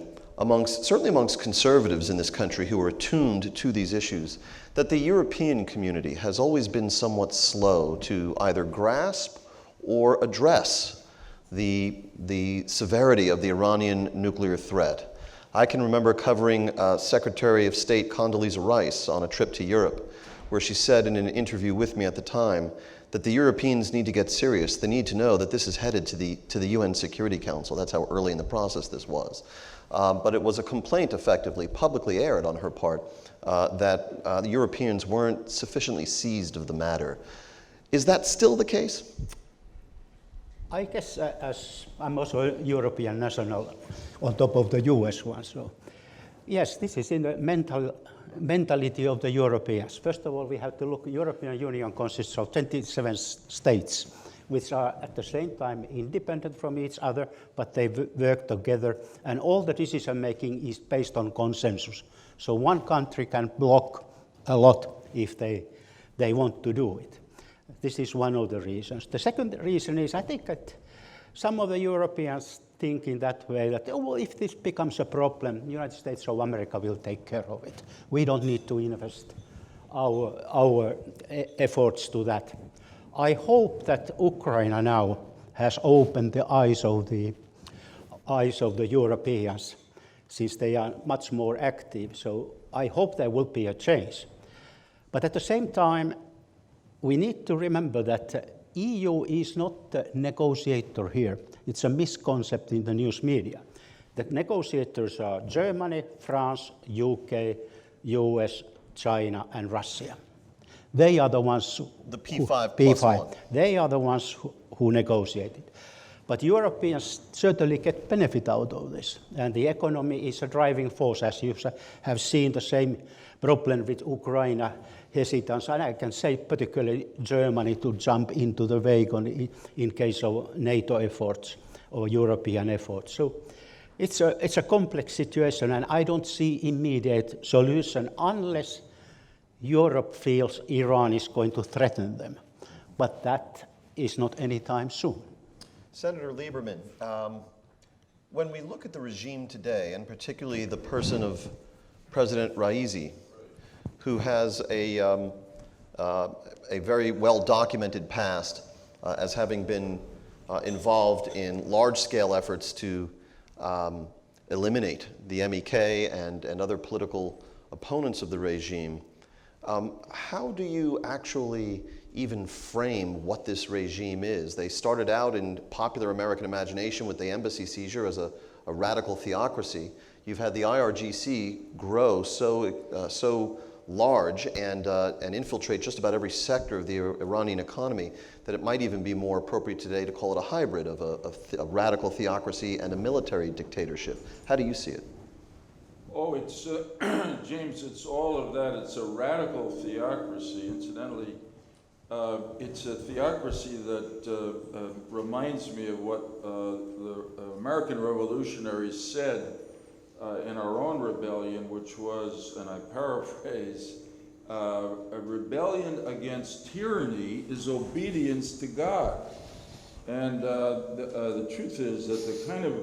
certainly amongst conservatives in this country who are attuned to these issues, that the European community has always been somewhat slow to either grasp or address the severity of the Iranian nuclear threat. I can remember covering Secretary of State Condoleezza Rice on a trip to Europe, where she said in an interview with me at the time that the Europeans need to get serious. They need to know that this is headed to the UN Security Council. That's how early in the process this was. But it was a complaint, effectively, publicly aired on her part, that the Europeans weren't sufficiently seized of the matter. Is that still the case? I guess as I'm also a European national on top of the US one, so yes, this is in the mentality of the Europeans. First of all, we have to look, European Union consists of 27 states, which are at the same time independent from each other, but they work together, and all the decision making is based on consensus. So one country can block a lot if they want to do it. This is one of the reasons. The second reason is I think that some of the Europeans think in that way that, oh, well, if this becomes a problem, the United States of America will take care of it. We don't need to invest our efforts to that. I hope that Ukraine now has opened the eyes of the Europeans, since they are much more active. So I hope there will be a change. But at the same time, we need to remember that EU is not the negotiator here. It's a misconception in the news media. The negotiators are Germany, France, UK, US, China, and Russia. They are the ones the P5 plus one. They are the ones who negotiated. But Europeans certainly get benefit out of this. And the economy is a driving force, as you have seen the same problem with Ukraine hesitance. And I can say particularly Germany to jump into the wagon in case of NATO efforts or European efforts. So it's a complex situation, and I don't see immediate solution unless Europe feels Iran is going to threaten them. But that is not anytime soon. Senator Lieberman, when we look at the regime today, and particularly the person of President Raisi, who has a very well-documented past as having been involved in large-scale efforts to eliminate the MEK and other political opponents of the regime. How do you actually even frame what this regime is? They started out in popular American imagination with the embassy seizure as a radical theocracy. You've had the IRGC grow so large and infiltrate just about every sector of the Iranian economy that it might even be more appropriate today to call it a hybrid of a radical theocracy and a military dictatorship. How do you see it? Oh, it's, James, it's all of that. It's a radical theocracy. Incidentally, it's a theocracy that reminds me of what the American revolutionaries said in our own rebellion, which was, and I paraphrase, a rebellion against tyranny is obedience to God. And the truth is that the kind of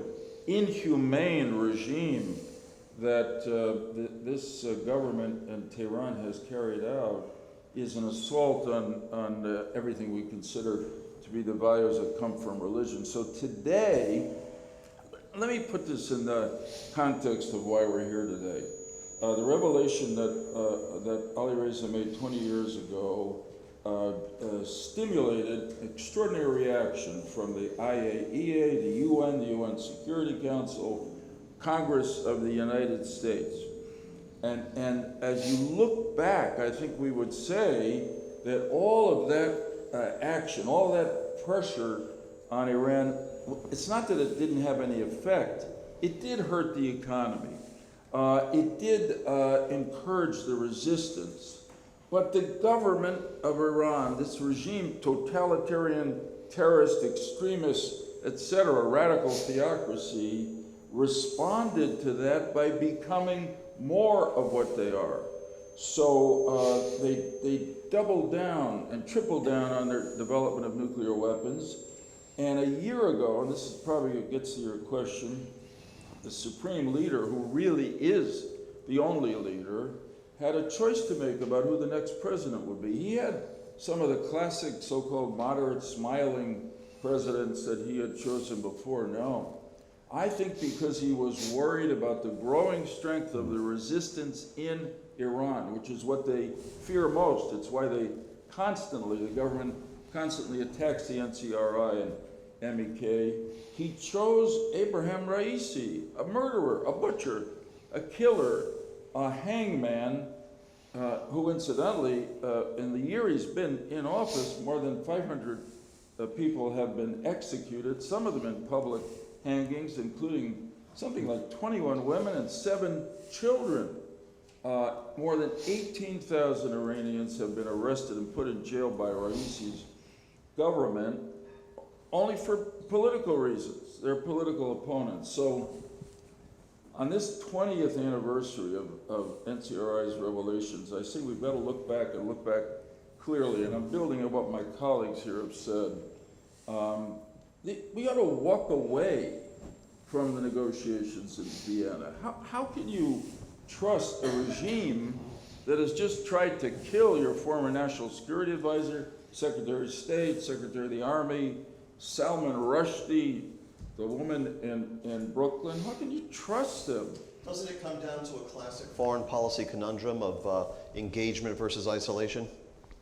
inhumane regime that this government in Tehran has carried out is an assault on everything we consider to be the values that come from religion. So today, let me put this in the context of why we're here today. The revelation that Ali Reza made 20 years ago stimulated extraordinary reaction from the IAEA, the UN Security Council, Congress of the United States. And as you look back, I think we would say that all of that action, all that pressure on Iran, it's not that it didn't have any effect. It did hurt the economy. It did encourage the resistance. But the government of Iran, this regime, totalitarian, terrorist, extremist, etc., radical theocracy, responded to that by becoming more of what they are. So they doubled down and tripled down on their development of nuclear weapons. And a year ago, and this is probably gets to your question, the supreme leader, who really is the only leader, had a choice to make about who the next president would be. He had some of the classic so-called moderate, smiling presidents that he had chosen before. No. I think because he was worried about the growing strength of the resistance in Iran, which is what they fear most. It's why they the government constantly attacks the NCRI and MEK. He chose Ebrahim Raisi, a murderer, a butcher, a killer, a hangman, who incidentally, in the year he's been in office, more than 500 people have been executed, some of them in public hangings, including something like 21 women and 7 children. More than 18,000 Iranians have been arrested and put in jail by Raisi's government, only for political reasons. They're political opponents. So on this 20th anniversary of NCRI's revelations, I say we've got to look back and look back clearly, and I'm building on what my colleagues here have said. We ought to walk away from the negotiations in Vienna. How can you trust a regime that has just tried to kill your former national security advisor, Secretary of State, Secretary of the Army, Salman Rushdie, the woman in Brooklyn? How can you trust them? Doesn't it come down to a classic foreign policy conundrum of engagement versus isolation?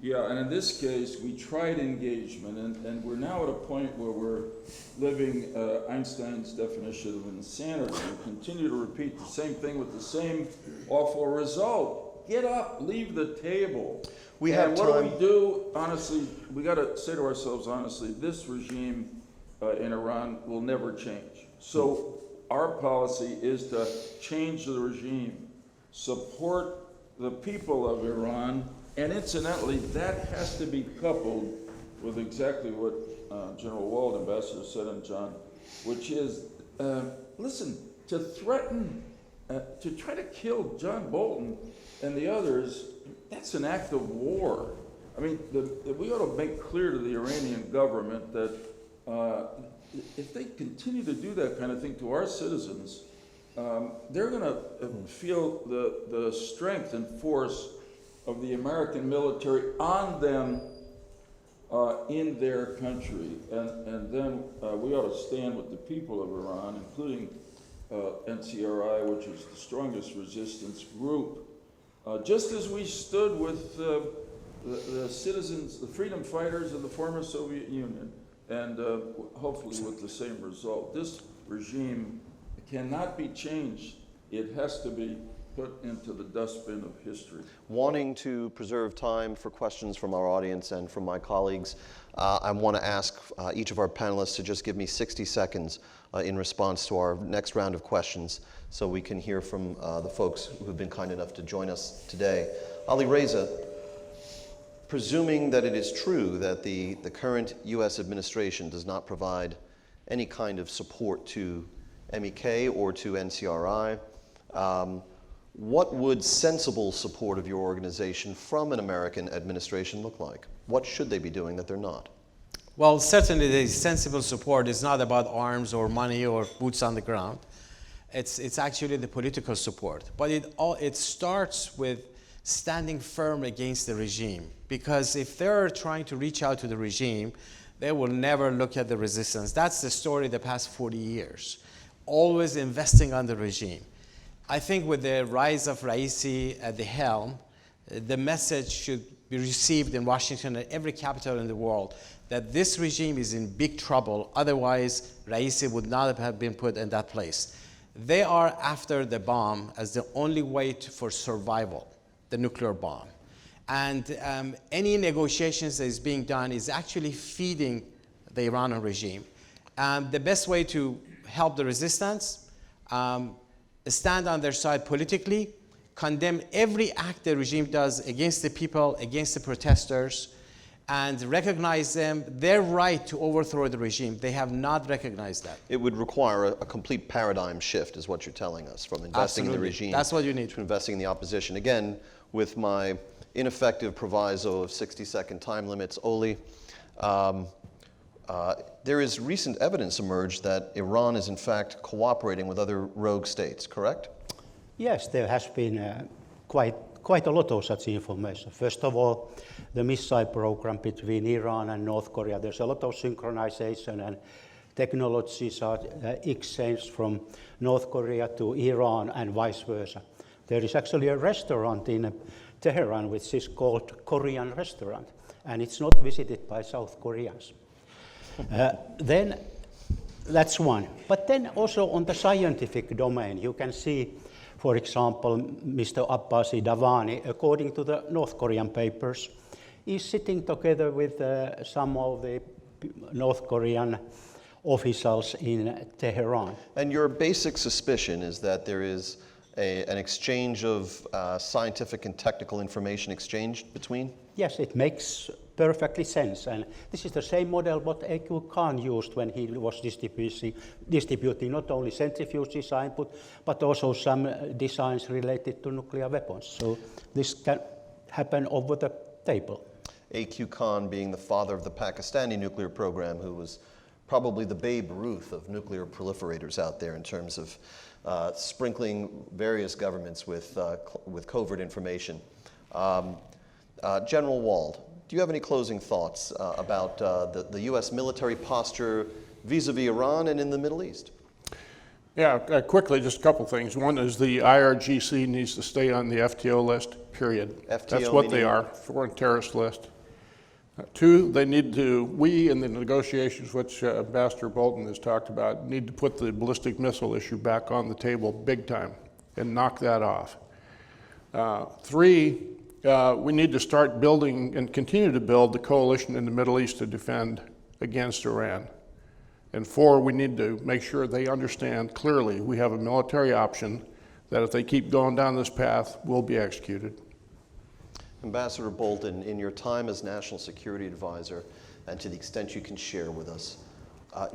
Yeah, and in this case, we tried engagement, and we're now at a point where we're living Einstein's definition of insanity. We continue to repeat the same thing with the same awful result. Get up, leave the table. We have time. What do we do? Honestly, we got to say to ourselves honestly, this regime in Iran will never change. So our policy is to change the regime, support the people of Iran, and incidentally, that has to be coupled with exactly what General Wald, Ambassador, said, and John, which is, listen, to threaten, to try to kill John Bolton and the others, that's an act of war. I mean, we ought to make clear to the Iranian government that if they continue to do that kind of thing to our citizens, they're going to feel the strength and force of the American military on them in their country. And then we ought to stand with the people of Iran, including NCRI, which is the strongest resistance group, just as we stood with the citizens, the freedom fighters of the former Soviet Union, and hopefully with the same result. This regime cannot be changed. It has to be put into the dustbin of history. Wanting to preserve time for questions from our audience and from my colleagues, I want to ask each of our panelists to just give me 60 seconds in response to our next round of questions so we can hear from the folks who have been kind enough to join us today. Ali Reza, presuming that it is true that the current U.S. administration does not provide any kind of support to MEK or to NCRI, what would sensible support of your organization from an American administration look like? What should they be doing that they're not? Well, certainly the sensible support is not about arms or money or boots on the ground. It's actually the political support. But it starts with standing firm against the regime. Because if they're trying to reach out to the regime, they will never look at the resistance. That's the story the past 40 years. Always investing on the regime. I think with the rise of Raisi at the helm, the message should be received in Washington and every capital in the world that this regime is in big trouble. Otherwise, Raisi would not have been put in that place. They are after the bomb as the only way for survival, the nuclear bomb. And any negotiations that is being done is actually feeding the Iranian regime. The best way to help the resistance, stand on their side politically, condemn every act the regime does against the people, against the protesters, and recognize their right to overthrow the regime. They have not recognized that. It would require a complete paradigm shift, is what you're telling us, from investing in the regime That's what you need. to investing in the opposition. Again, with my ineffective proviso of 60-second time limits, Oli, there is recent evidence emerged that Iran is in fact cooperating with other rogue states, correct? Yes, there has been quite a lot of such information. First of all, the missile program between Iran and North Korea, there's a lot of synchronization and technologies are exchanged from North Korea to Iran and vice versa. There is actually a restaurant in Tehran which is called Korean restaurant, and it's not visited by South Koreans. Then that's one. But then also on the scientific domain, you can see, for example, Mr. Abbasi Davani, according to the North Korean papers, is sitting together with some of the North Korean officials in Tehran. And your basic suspicion is that there is an exchange of scientific and technical information exchanged between? Yes, it makes perfectly sense. And this is the same model what A.Q. Khan used when he was distributing not only centrifuge design, but also some designs related to nuclear weapons. So this can happen over the table. A.Q. Khan being the father of the Pakistani nuclear program, who was probably the Babe Ruth of nuclear proliferators out there in terms of sprinkling various governments with covert information. General Wald, do you have any closing thoughts about the U.S. military posture vis-a-vis Iran and in the Middle East? Yeah, quickly, just a couple things. One is the IRGC needs to stay on the FTO list, period. FTO That's what they are, foreign terrorist list. Two, they need to, we in the negotiations, which Ambassador Bolton has talked about, need to put the ballistic missile issue back on the table big time and knock that off. Three, we need to start building and continue to build the coalition in the Middle East to defend against Iran. And four, we need to make sure they understand clearly we have a military option that if they keep going down this path, will be executed. Ambassador Bolton, in your time as National Security Advisor, and to the extent you can share with us,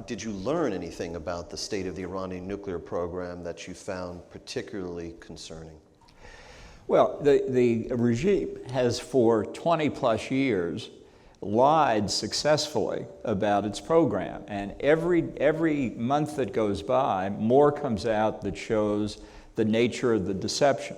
did you learn anything about the state of the Iranian nuclear program that you found particularly concerning? Well, the regime has for 20 plus years lied successfully about its program. And every month that goes by, more comes out that shows the nature of the deception.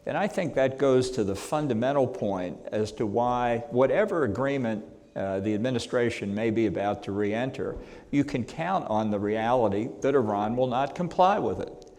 And I think that goes to the fundamental point as to why whatever agreement the administration may be about to re-enter, you can count on the reality that Iran will not comply with it.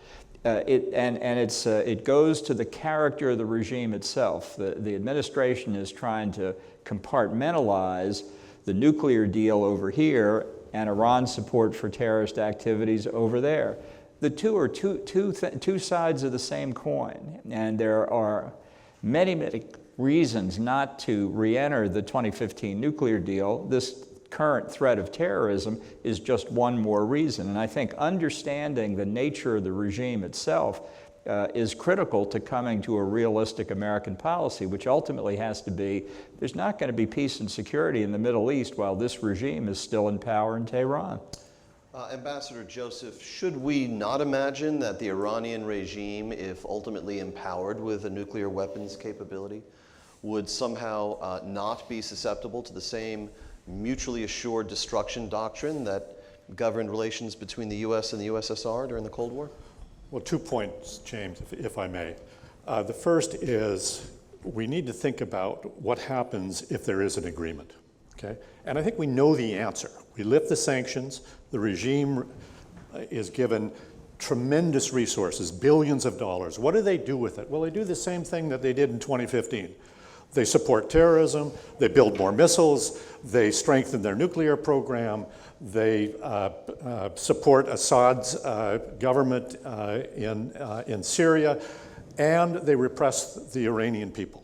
It goes to the character of the regime itself. The administration is trying to compartmentalize the nuclear deal over here and Iran's support for terrorist activities over there. The two are two sides of the same coin, and there are many reasons not to re-enter the 2015 nuclear deal. This current threat of terrorism is just one more reason. And I think understanding the nature of the regime itself is critical to coming to a realistic American policy, which ultimately has to be, there's not going to be peace and security in the Middle East while this regime is still in power in Tehran. Ambassador Joseph, should we not imagine that the Iranian regime, if ultimately empowered with a nuclear weapons capability, would somehow not be susceptible to the same mutually assured destruction doctrine that governed relations between the U.S. and the USSR during the Cold War? Well, 2 points, James, if I may. The first is we need to think about what happens if there is an agreement, okay? And I think we know the answer. We lift the sanctions, the regime is given tremendous resources, billions of dollars. What do they do with it? Well, they do the same thing that they did in 2015. They support terrorism, they build more missiles, they strengthen their nuclear program, they support Assad's government in Syria, and they repress the Iranian people.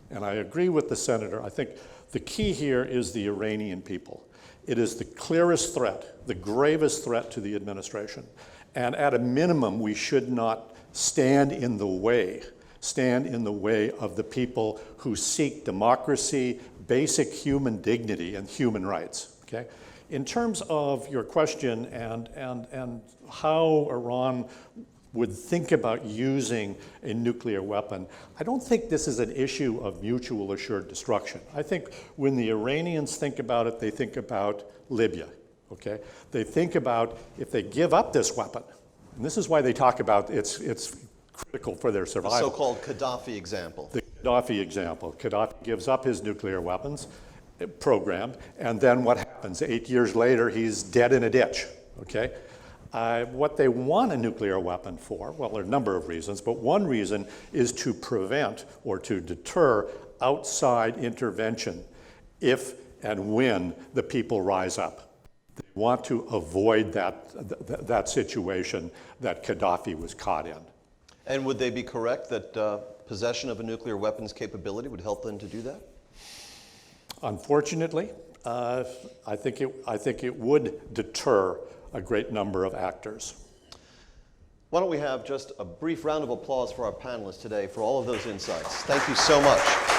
And I agree with the senator. I think the key here is the Iranian people. It is the clearest threat, the gravest threat to the administration. And at a minimum, we should not stand in the way of the people who seek democracy, basic human dignity, and human rights, okay? In terms of your question and how Iran would think about using a nuclear weapon, I don't think this is an issue of mutual assured destruction. I think when the Iranians think about it, they think about Libya, okay? They think about if they give up this weapon, and this is why they talk about it's critical for their survival. The so-called Gaddafi example. The Gaddafi example. Gaddafi gives up his nuclear weapons program, and then what happens? 8 years later, he's dead in a ditch, okay? What they want a nuclear weapon for, well, there are a number of reasons, but one reason is to prevent or to deter outside intervention if and when the people rise up. They want to avoid that situation that Gaddafi was caught in. And would they be correct that possession of a nuclear weapons capability would help them to do that? Unfortunately, I think it would deter a great number of actors. Why don't we have just a brief round of applause for our panelists today for all of those insights. Thank you so much.